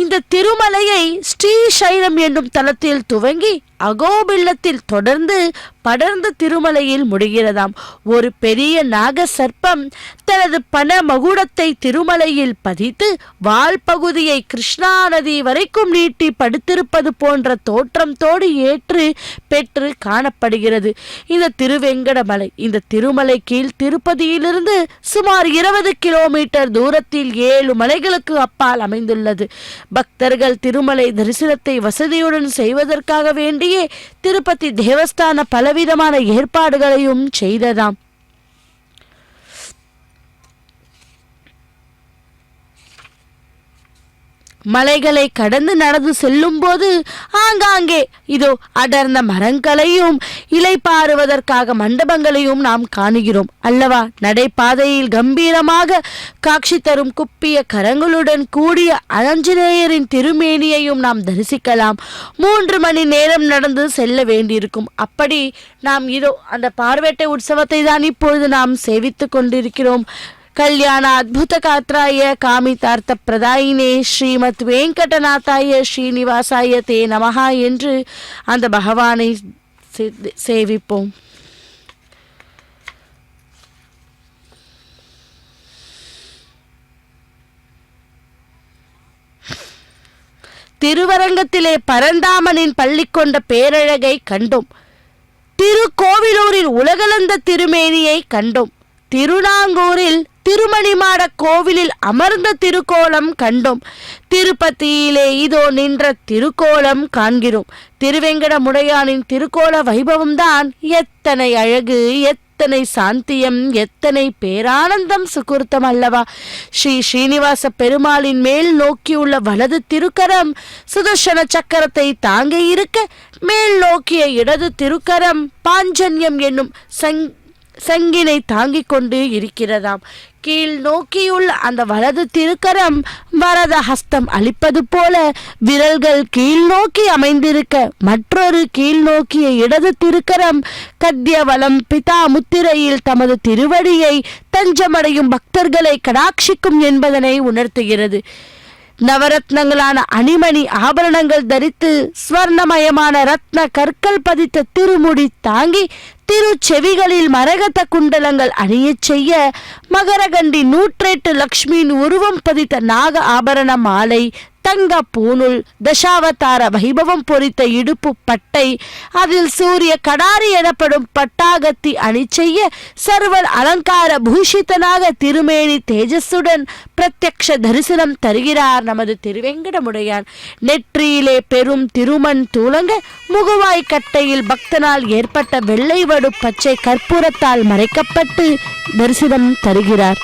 இந்த திருமலையை ஸ்ரீசைலம் என்னும் தலத்தில் துவங்கி அகோபில்லத்தில் தொடர்ந்து படர்ந்த திருமலையில் முடிகிறதாம். ஒரு பெரிய நாக சர்ப்பம் தனது பன மகுடத்தை திருமலையில் பதித்து வால் பகுதியை கிருஷ்ணா நதி வரைக்கும் நீட்டி படுத்திருப்பது போன்ற தோற்றத்தோடு ஏற்று பெற்று காணப்படுகிறது இந்த திருவேங்கடமலை. இந்த திருமலை கீழ் திருப்பதியிலிருந்து சுமார் 20 கிலோமீட்டர் தூரத்தில் 7 மலைகளுக்கு அப்பால் அமைந்துள்ளது. பக்தர்கள் திருமலை தரிசனத்தை வசதியுடன் செய்வதற்காக வேண்டிய திருப்பதி தேவஸ்தான பலவிதமான ஏற்பாடுகளையும் செய்ததாம். மலைகளை கடந்து நடந்து செல்லும் போது ஆங்காங்கே இதோ அடர்ந்த மரங்களையும் இலைப்பாறுவதற்காக மண்டபங்களையும் நாம் காணுகிறோம் அல்லவா. நடைபாதையில் கம்பீரமாக காட்சி தரும் குப்பிய கரங்களுடன் கூடிய ஆஞ்சநேயரின் திருமேனியையும் நாம் தரிசிக்கலாம். 3 மணி நேரம் நடந்து செல்ல வேண்டியிருக்கும். அப்படி நாம் இதோ அந்த பார்வேட்டை உற்சவத்தை தான் இப்பொழுது நாம் சேவித்துக் கொண்டிருக்கிறோம். கல்யாண அத்புத காத்ராய காமிதார்த்த பிரதாயினே ஸ்ரீமத் வெங்கடநாதாய ஸ்ரீனிவாசாய தே நமஹா என்று அந்த பகவானை சேவிப்போம். திருவரங்கத்திலே பரந்தாமனின் பள்ளி கொண்ட பேரழகை கண்டோம். திருக்கோவிலூரில் உலகளந்த திருமேனியை கண்டோம். திருநாங்கூரில் திருமணிமாட கோவிலில் அமர்ந்த திருக்கோலம் கண்டோம். திருப்பதியிலே இதோ நின்ற திருக்கோலம் காண்கிறோம். திருவேங்கடமுடையானின் திருக்கோல வைபவம் தான் எத்தனை அழகு, எத்தனை சாந்தியம், எத்தனை பேரானந்தம் சுகுர்த்தம் அல்லவா. ஸ்ரீனிவாச பெருமாளின் மேல் நோக்கியுள்ள வலது திருக்கரம் சுதர்சன சக்கரத்தை தாங்க இருக்க, மேல் நோக்கிய இடது திருக்கரம் பாஞ்சன்யம் என்னும் சங்கினை தாங்கிக் கொண்டு இருக்கிறதாம். கீழ் நோக்கியுள்ள அந்த வலது திருக்கரம் வரத ஹஸ்தம் அளிப்பது போல விரல்கள் கீழ் நோக்கி அமைந்திருக்க, மற்றொரு கீழ் நோக்கிய இடது திருக்கரம் கத்தியவலம் பிதா முத்திரையில் தமது திருவடியை தஞ்சமடையும் பக்தர்களை கடாட்சிக்கும் என்பதனை உணர்த்துகிறது. நவரத்னங்களான அணிமணி ஆபரணங்கள் தரித்து ஸ்வர்ணமயமான ரத்ன கற்கள் பதித்த திருமுடி தாங்கி திருச்செவிகளில் மரகத குண்டலங்கள் அணியச் செய்ய மகரகண்டி 108 லக்ஷ்மியின் உருவம் பதித்த நாக ஆபரண மாலை, தங்க பூணுல், தசாவதார வைபவம் பொறித்த இடுப்பு பட்டை, அதில் சூரிய கடாரி எனப்படும் பட்டாகத்தி அணி செய்ய சர்வ அலங்கார பூஷிதனாக திருமேனி தேஜஸுடன் பிரத்யக்ஷ தரிசனம் தருகிறார் நமது திருவேங்கடமுடையான். நெற்றியிலே பெரும் திருமண் தூளங்க, முகவாய் கட்டையில் பக்தனால் ஏற்பட்ட வெள்ளை வடு பச்சை கற்பூரத்தால் மறைக்கப்பட்டு தரிசனம் தருகிறார்.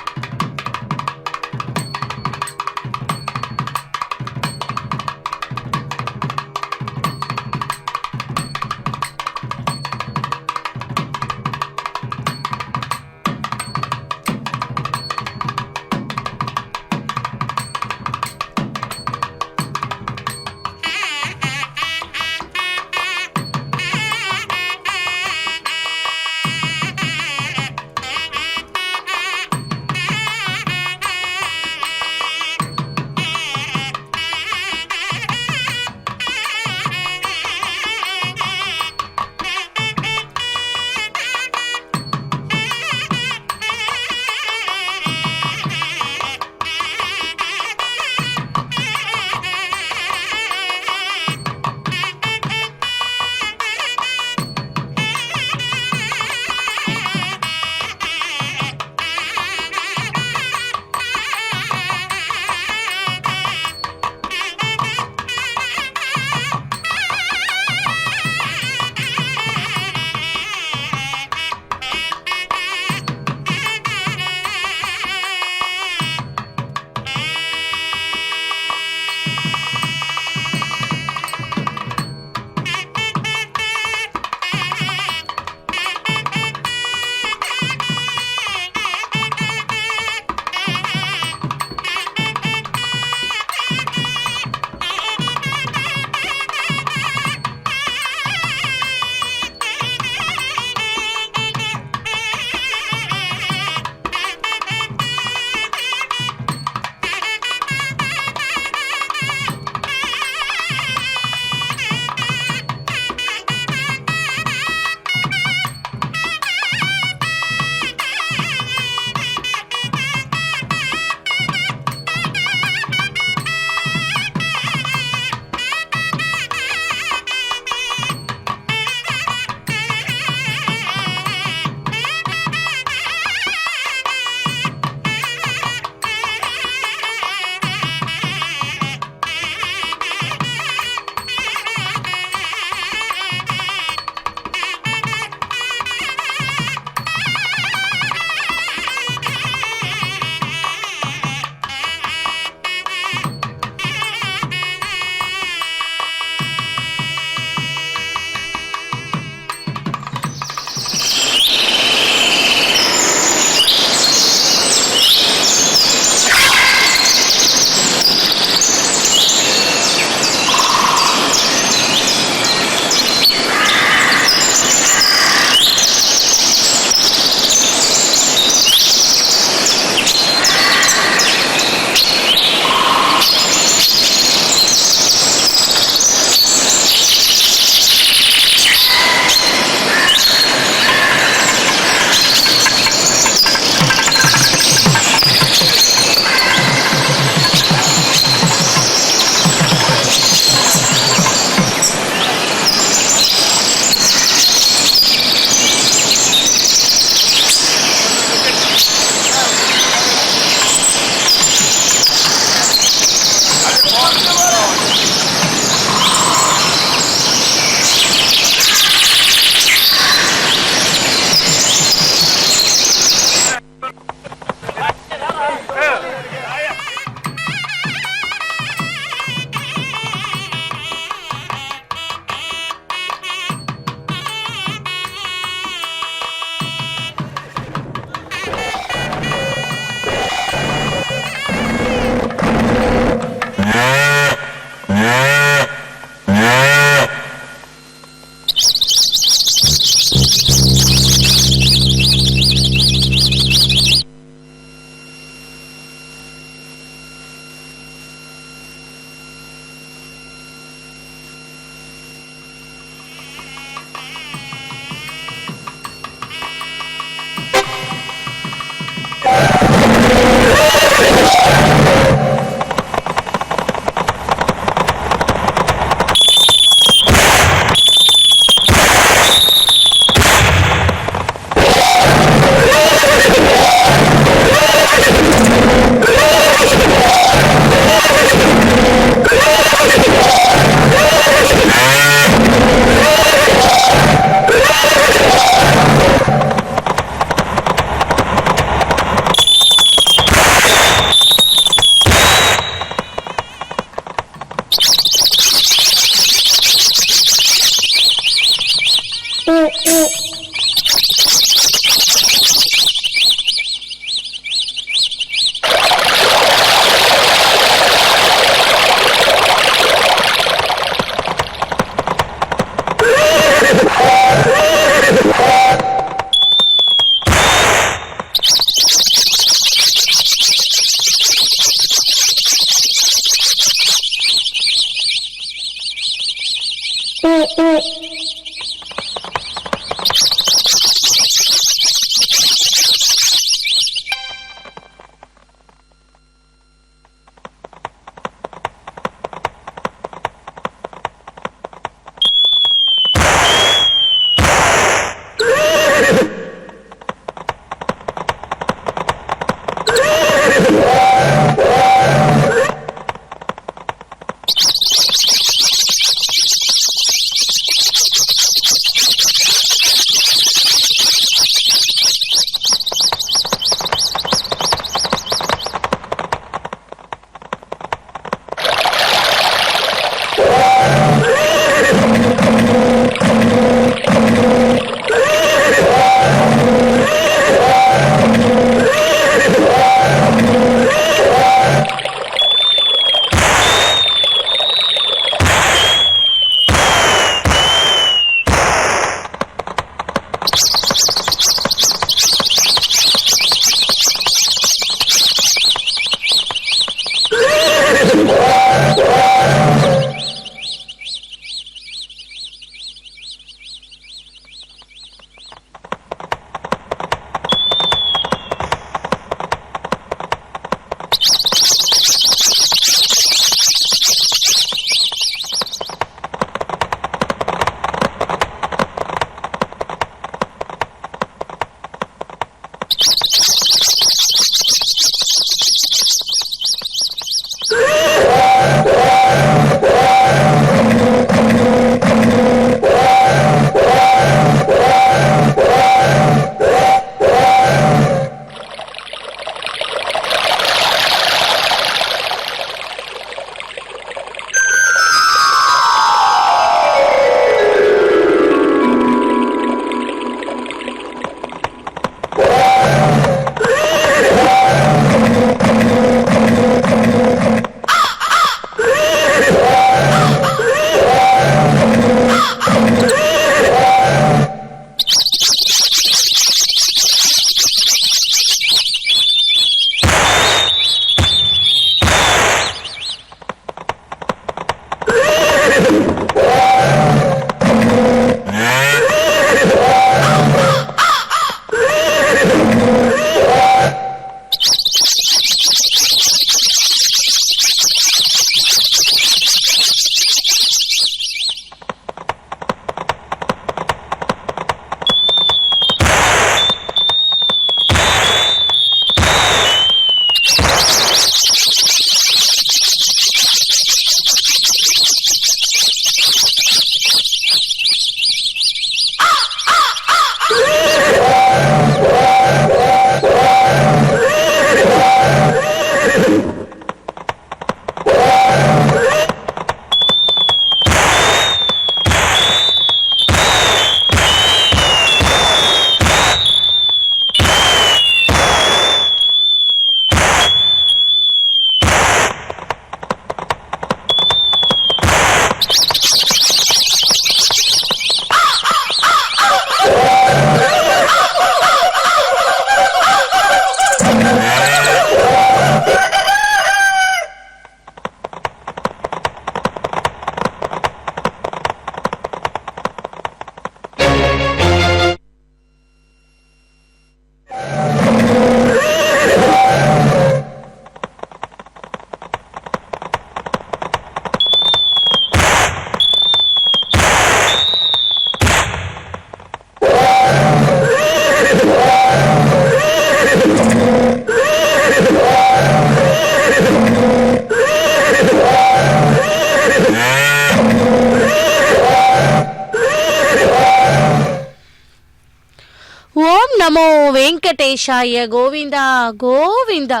நமோ வெங்கடேஷாய கோவிந்தா கோவிந்தா.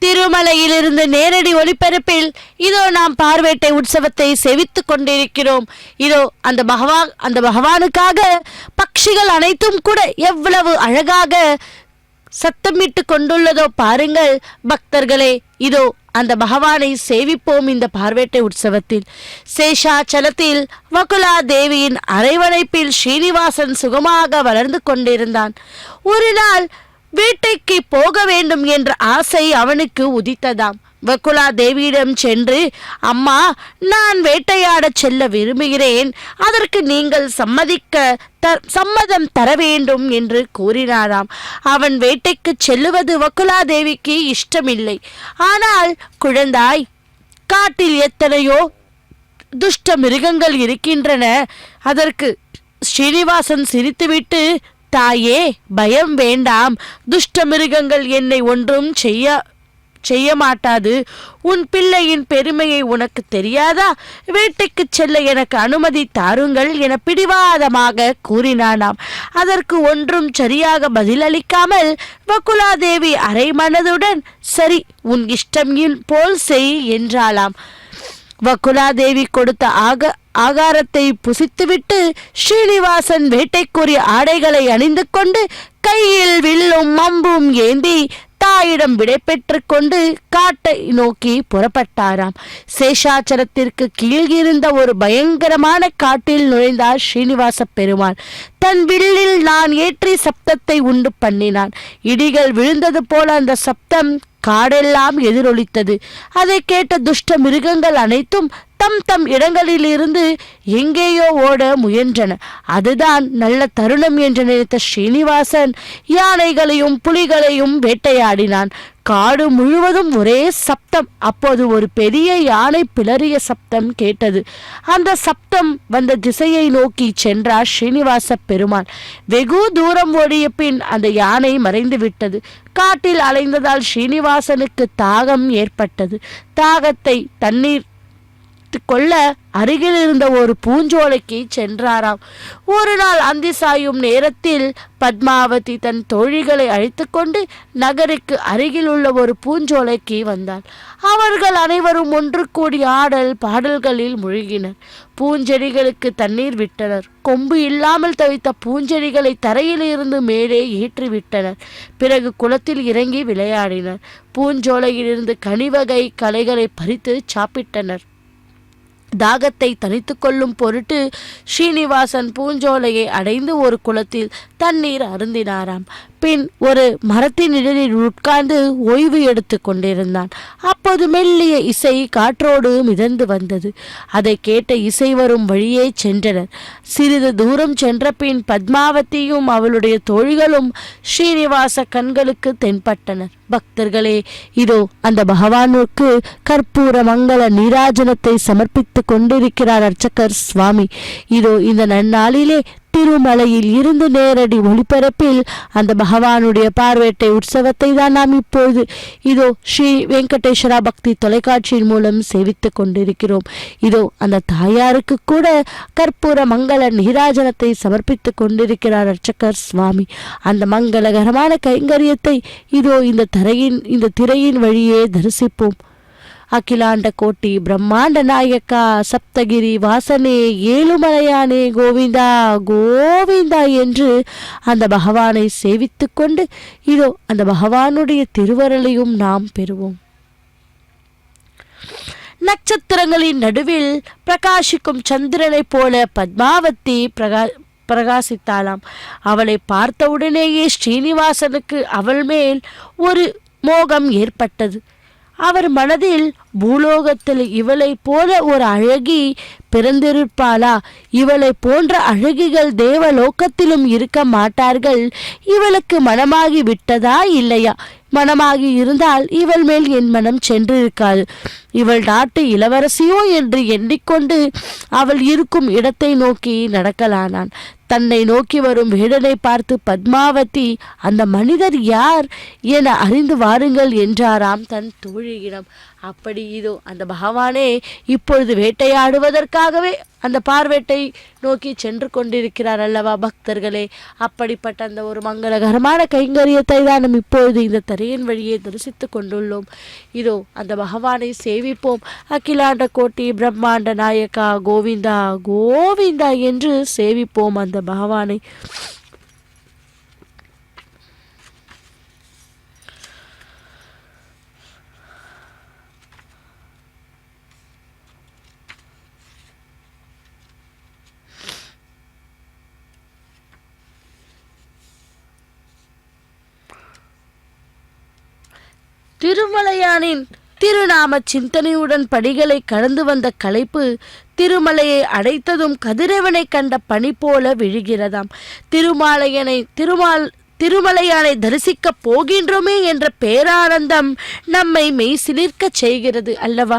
திருமலையிலிருந்து நேரடி ஒளிபரப்பில் இதோ நாம் பார்வேட்டை உற்சவத்தை செவித்துக் கொண்டிருக்கிறோம். இதோ அந்த பகவானுக்காக பட்சிகள் அனைத்தும் கூட எவ்வளவு அழகாக சத்தமிட்டு கொண்டுள்ளதோ பாருங்கள் பக்தர்களே. இதோ அந்த பகவானை சேவிப்போம். இந்த பார்வேட்டை உற்சவத்தில் சேஷாச்சலத்தில் வகுலா தேவியின் அரவணைப்பில் ஸ்ரீனிவாசன் சுகமாக வளர்ந்து கொண்டிருந்தான். ஒரு நாள் வேட்டைக்கு போக வேண்டும் என்ற ஆசை அவனுக்கு உதித்ததாம். வக்குலா தேவியிடம் சென்று, அம்மா, நான் வேட்டையாடச் செல்ல விரும்புகிறேன், அதற்கு நீங்கள் சம்மதம் தர வேண்டும் என்று கூறினாராம். அவன் வேட்டைக்கு செல்லுவது வக்குலா தேவிக்கு இஷ்டமில்லை. ஆனால் குழந்தாய், காட்டில் எத்தனையோ துஷ்ட மிருகங்கள் இருக்கின்றன. அதற்கு ஸ்ரீனிவாசன் சிரித்துவிட்டு, தாயே, பயம் வேண்டாம், துஷ்ட மிருகங்கள் என்னை ஒன்றும் செய்ய மாட்டாது. உன் பிள்ளையின் பெருமையை உனக்கு தெரியாதா? வேட்டைக்கு செல்ல எனக்கு அனுமதி தாருங்கள் என பிடிவாதமாக கூறினானாம். அதற்கு ஒன்றும் சரியாக பதிலளிக்காமல் வக்குலாதேவி அரை மனதுடன், சரி, உன் இஷ்டம் போல் செய் என்றாளாம். வக்குலாதேவி கொடுத்த ஆகாரத்தை புசித்துவிட்டு ஸ்ரீனிவாசன் வேட்டைக்குரிய ஆடைகளை அணிந்து கொண்டு கையில் வில்லும் அம்பும் ஏந்தி தாயிடம் விடை பெற்று கொண்டு காட்டை நோக்கி புறப்பட்டாராம். சேஷாச்சலத்திற்கு கீழ் இருந்த ஒரு பயங்கரமான காட்டில் நுழைந்தார் ஸ்ரீனிவாச பெருமாள். தன் வில்லில் நான் ஏற்றி சப்தத்தை உண்டு பண்ணினான். இடிகள் விழுந்தது போல அந்த சப்தம் காடெல்லாம் எதிரொலித்தது. அதை கேட்ட துஷ்ட மிருகங்கள் அனைத்தும் தம் தம் இடங்களில் இருந்து எங்கேயோ ஓட முயன்றன. அதுதான் நல்ல தருணம் என்று நினைத்த ஸ்ரீனிவாசன் யானைகளையும் புலிகளையும் வேட்டையாடினான். காடு முழுவதும் ஒரே சப்தம். அப்போது ஒரு பெரிய யானை பிளறிய சப்தம் கேட்டது. அந்த சப்தம் வந்த திசையை நோக்கி சென்றார் ஸ்ரீனிவாச பெருமாள். வெகு தூரம் ஓடிய பின் அந்த யானை மறைந்து விட்டது. காட்டில் அலைந்ததால் ஸ்ரீனிவாசனுக்கு தாகம் ஏற்பட்டது. தாகத்தை தண்ணீர் கொள்ள அருகில் இருந்த ஒரு பூஞ்சோலைக்கு சென்றாராம். ஒரு நாள் அந்தி சாயும் நேரத்தில் பத்மாவதி தன் தோழிகளை அழைத்து கொண்டு நகருக்கு அருகில் உள்ள ஒரு பூஞ்சோலைக்கு வந்தாள். அவர்கள் அனைவரும் ஒன்று கூடி ஆடல் பாடல்களில் மூழ்கினர். பூஞ்செடிகளுக்கு தண்ணீர் விட்டனர். கொம்பு இல்லாமல் தவித்த பூஞ்செடிகளை தரையில் இருந்து மேலே ஏற்றி விட்டனர். பிறகு குளத்தில் இறங்கி விளையாடினர். பூஞ்சோலையிலிருந்து கனிவகை களைகளை பறித்து சாப்பிட்டனர். தாகத்தை தனித்து கொள்ளும் பொருட்டு ஸ்ரீனிவாசன் பூஞ்சோலையை அடைந்து ஒரு குளத்தில் தண்ணீர் அருந்தினாராம். பின் ஒரு மரத்தின் நிழலில் உட்கார்ந்து ஓய்வு எடுத்து கொண்டிருந்தான். அப்போது மெல்லிய இசை காற்றோடு மிதந்து வந்தது. அதை கேட்ட இசை வரும் வழியே சென்றனர். சிறிது தூரம் சென்ற பின் பத்மாவதியும் அவளுடைய தோழிகளும் ஸ்ரீனிவாச கண்களுக்கு தென்பட்டனர். பக்தர்களே, இதோ அந்த பகவானுக்கு கற்பூர மங்கள நீராஜனத்தை சமர்ப்பித்து கொண்டிருக்கிறார் அர்ச்சகர் சுவாமி. இதோ இந்த நன்னாளிலே திருமலையில் இருந்து நேரடி ஒளிபரப்பில் அந்த பகவானுடைய பார்வேட்டை உற்சவத்தை தான் நாம் இப்பொழுது இதோ ஸ்ரீ வெங்கடேஸ்வரா பக்தி தொலைக்காட்சியின் மூலம் சேவித்து கொண்டிருக்கிறோம். இதோ அந்த தாயாருக்கு கூட கற்பூர மங்கள நீராஜனத்தை சமர்ப்பித்து கொண்டிருக்கிறார் அர்ச்சகர் சுவாமி. அந்த மங்களகரமான கைங்கரியத்தை இதோ இந்த திரையின் வழியே தரிசிப்போம். அகிலாண்ட கோட்டி பிரம்மாண்ட நாயக்கா சப்தகிரி வாசனே ஏழுமலையானே கோவிந்தா கோவிந்தா என்று அந்த பகவானை சேவித்து கொண்டு இதோ அந்த பகவானுடைய திருவருளையும் நாம் பெறுவோம். நட்சத்திரங்களின் நடுவில் பிரகாசிக்கும் சந்திரனைப் போல பத்மாவதி பிரகாசித்தாளாம். அவளை பார்த்தவுடனேயே ஸ்ரீனிவாசனுக்கு அவள் மேல் ஒரு மோகம் ஏற்பட்டது. அவர் மனதில், பூலோகத்தில் இவளை போல ஒரு அழகி பிறந்திருப்பாளா? இவளை போன்ற அழகிகள் தேவலோகத்திலும் இருக்க மாட்டார்கள். இவளுக்கு மனமாகி விட்டதா இல்லையா? மனமாகி இருந்தால் இவள் மேல் என் மனம் சென்றிருக்காது. இவள் நாட்டு இளவரசியோ என்று எண்ணிக்கொண்டு அவள் இருக்கும் இடத்தை நோக்கி நடக்கலானான். தன்னை நோக்கி வரும் வேடனை பார்த்து பத்மாவதி, அந்த மனிதர் யார் என அறிந்து வாருங்கள் என்றாராம் தன் தோழியிடம். அப்படி இதோ அந்த பகவானே இப்பொழுது வேட்டையாடுவதற்காகவே அந்த பார்வேட்டை நோக்கி சென்று கொண்டிருக்கிறார் அல்லவா பக்தர்களே. அப்படிப்பட்ட அந்த ஒரு மங்களகரமான கைங்கரியத்தை தான் நாம் இப்பொழுது இந்த திரையின் வழியே தரிசித்து கொண்டுள்ளோம். இதோ அந்த பகவானை சேவிப்போம். அகிலாண்ட கோட்டி பிரம்மாண்ட நாயக்கா கோவிந்தா கோவிந்தா என்று சேவிப்போம் அந்த பகவானை. திருமலையானின் திருநாம சிந்தனையுடன் படிகளை கடந்து வந்த களைப்பு திருமலையை அடைத்ததும் கதிரவனை கண்ட பனி போல விழுகிறதாம். திருமலையானை தரிசிக்க போகின்றோமே என்ற பேரானந்தம் நம்மை மெய் சிலிர்க்க செய்கிறது அல்லவா?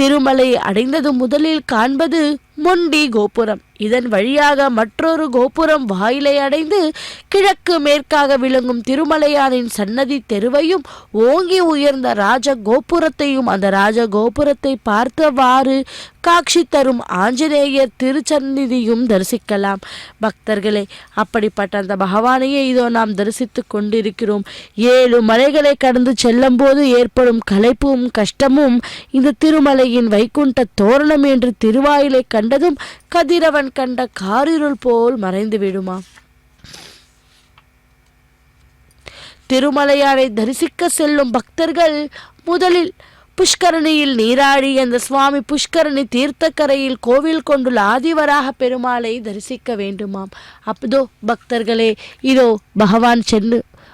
திருமலையை அடைந்தது முதலில் காண்பது மொண்டி கோபுரம். இதன் வழியாக மற்றொரு கோபுரம் வாயிலை அடைந்து கிழக்கு மேற்காக விளங்கும் திருமலையானின் சன்னதி தெருவையும் ஓங்கி உயர்ந்த ராஜ கோபுரத்தையும் அந்த ராஜ கோபுரத்தை பார்த்தவாறு காட்சி தரும் ஆஞ்சநேயர் திருச்சந்நிதியும் தரிசிக்கலாம். பக்தர்களே, அப்படிப்பட்ட அந்த பகவானையே இதோ நாம் தரிசித்து கொண்டிருக்கிறோம். 7 மலைகளை கடந்து செல்லும் போது ஏற்படும் களைப்பும் கஷ்டமும் இந்த திருமலையின் வைகுண்ட தோரணம் என்று திருவாயிலை கண்டதும் கதிரவன் கண்ட காரிருள் போல் மறைந்து விடுமா? திருமலையானை தரிசிக்க செல்லும் பக்தர்கள் முதலில் புஷ்கரணியில் நீராடி அந்த சுவாமி புஷ்கரணி தீர்த்தக்கரையில் கோவில் கொண்டுள்ள ஆதிவராக பெருமாளை தரிசிக்க வேண்டுமாம். அப்பதோ பக்தர்களே, இதோ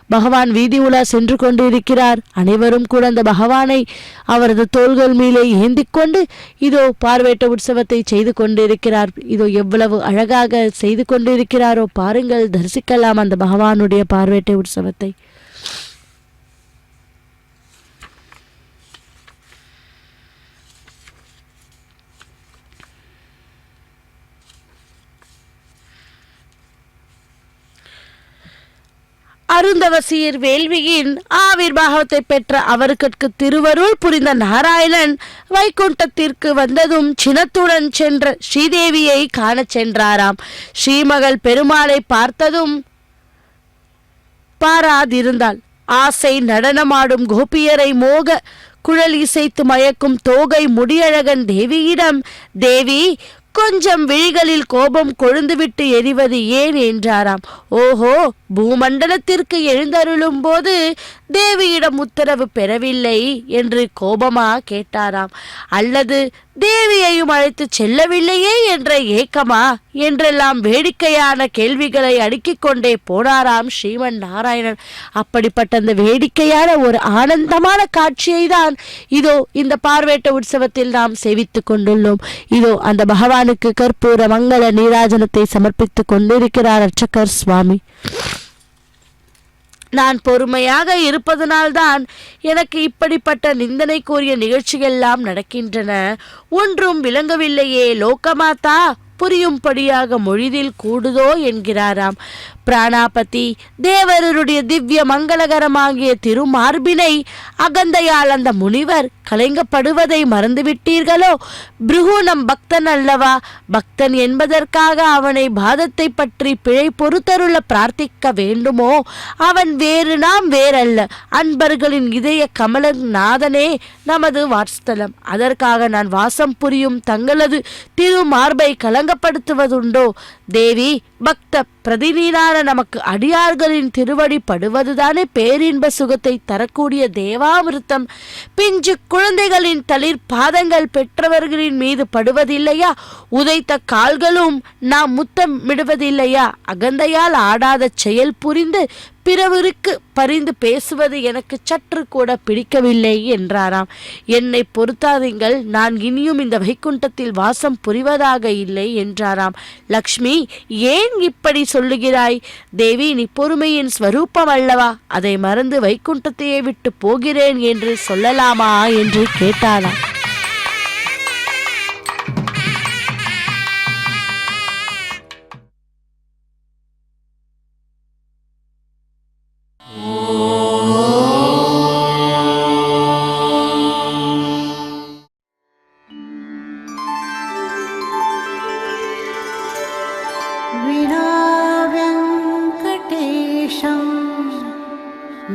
பகவான் வீதி உலா சென்று கொண்டிருக்கிறார். அனைவரும் கூட அந்த பகவானை அவரது தோள்கள் மேலே ஏந்தி கொண்டு இதோ பார்வேட்ட உற்சவத்தை செய்து கொண்டிருக்கிறார். இதோ எவ்வளவு அழகாக செய்து கொண்டிருக்கிறாரோ பாருங்கள், தரிசிக்கலாம் அந்த பகவானுடைய பார்வேட்டை உற்சவத்தை. அருந்தவசியர் வேள்வியின் ஆவிர்வாகத்தை பெற்ற அவருக்கு திருவருள் புரிந்த நாராயணன் வைகுண்டத்திற்கு வந்ததும் சினத்துடன் சென்ற ஸ்ரீதேவியை காணச் சென்றாராம். ஸ்ரீமகள் பெருமாளை பார்த்ததும் பாராதிருந்தாள். ஆசை நடனமாடும் கோபியரை மோக குழல் இசைத்து மயக்கும் தோகை முடியழகன் தேவியிடம், தேவி, கொஞ்சம் விழிகளில் கோபம் கொழுந்துவிட்டு எரிவது ஏன் என்றாராம். ஓஹோ, பூமண்டலத்திற்கு எழுந்தருளும் போது தேவியிடம் உத்தரவு பெறவில்லை என்று கோபமா கேட்டாராம். அல்லது தேவியையும் அழைத்து செல்லவில்லையே என்ற ஏக்கமா என்றெல்லாம் வேடிக்கையான கேள்விகளை அடுக்கிக் கொண்டே போனாராம் ஸ்ரீமன் நாராயணன். அப்படிப்பட்ட அந்த வேடிக்கையான ஒரு ஆனந்தமான காட்சியை தான் இதோ இந்த பார்வேட்ட உற்சவத்தில் நாம் சேவித்துக் கொண்டுள்ளோம். இதோ அந்த பகவானுக்கு கற்பூர மங்கள நீராஜனத்தை சமர்ப்பித்துக் கொண்டிருக்கிறார் அர்ச்சகர் சுவாமி. நான் பொறுமையாக இருப்பதனால்தான் எனக்கு இப்படிப்பட்ட நிந்தனைக்குரிய நிகழ்ச்சியெல்லாம் நடக்கின்றன. ஒன்றும் விளங்கவில்லையே லோகமாதா, புரியும்படியாக மொழிதில் கூடுதோ என்கிறாராம். பிராணாபதி தேவருடைய திவ்ய மங்களகரமாகிய திருமார்பினை அகந்தையால் அந்த முனிவர் கலைங்கப்படுவதை மறந்துவிட்டீர்களோ? பிருகு நம் பக்தன் அல்லவா? பக்தன் என்பதற்காக அவனை பாதத்தை பற்றி பிழை பொறுத்தருள பிரார்த்திக்க வேண்டுமோ? அவன் வேறு, நாம் வேறல்ல. அன்பர்களின் இதய கமல நாதனே நமது வாட்ஸ்தலம். அதற்காக நான் வாசம் புரியும் தங்களது திருமார்பை கலங்கப்படுத்துவதுண்டோ? தேவி, பக்த பிரதிநீரான நமக்கு அடியார்களின் திருவடி படுவதுதானே பேரின்ப சுகத்தை தரக்கூடிய தேவாமிர்தம். பிஞ்சு குழந்தைகளின் தளிர் பாதங்கள் பெற்றவர்களின் மீது படுவதில்லையா? உதைத்த கால்களும் நாம் முத்தமிடுவதில்லையா? அகந்தையால் ஆடாத செயல் புரிந்து பிறவருக்கு பரிந்து பேசுவது எனக்கு சற்று கூட பிடிக்கவில்லை என்றாராம். என்னை பொறுத்தாதீங்கள், நான் இனியும் இந்த வைகுண்டத்தில் வாசம் புரிவதாக இல்லை என்றாராம். லக்ஷ்மி, ஏன் இப்படி சொல்லுகிறாய்? தேவி, நீ பொறுமையின் ஸ்வரூபம் அல்லவா? அதை மறந்து வைகுண்டத்தையே விட்டு போகிறேன் என்று சொல்லலாமா என்று கேட்டாராம்.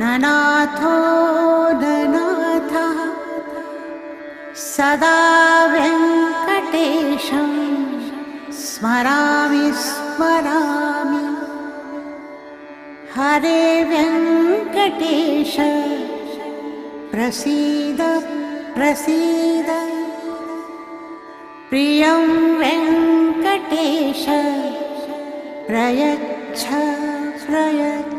ननाथो ननाथः सदा वेङ्कटेशं स्मरामि स्मरामि. हरे वेङ्कटेश प्रसीद प्रसीद. प्रियं वेङ्कटेश प्रयच्छ प्रयच्छ.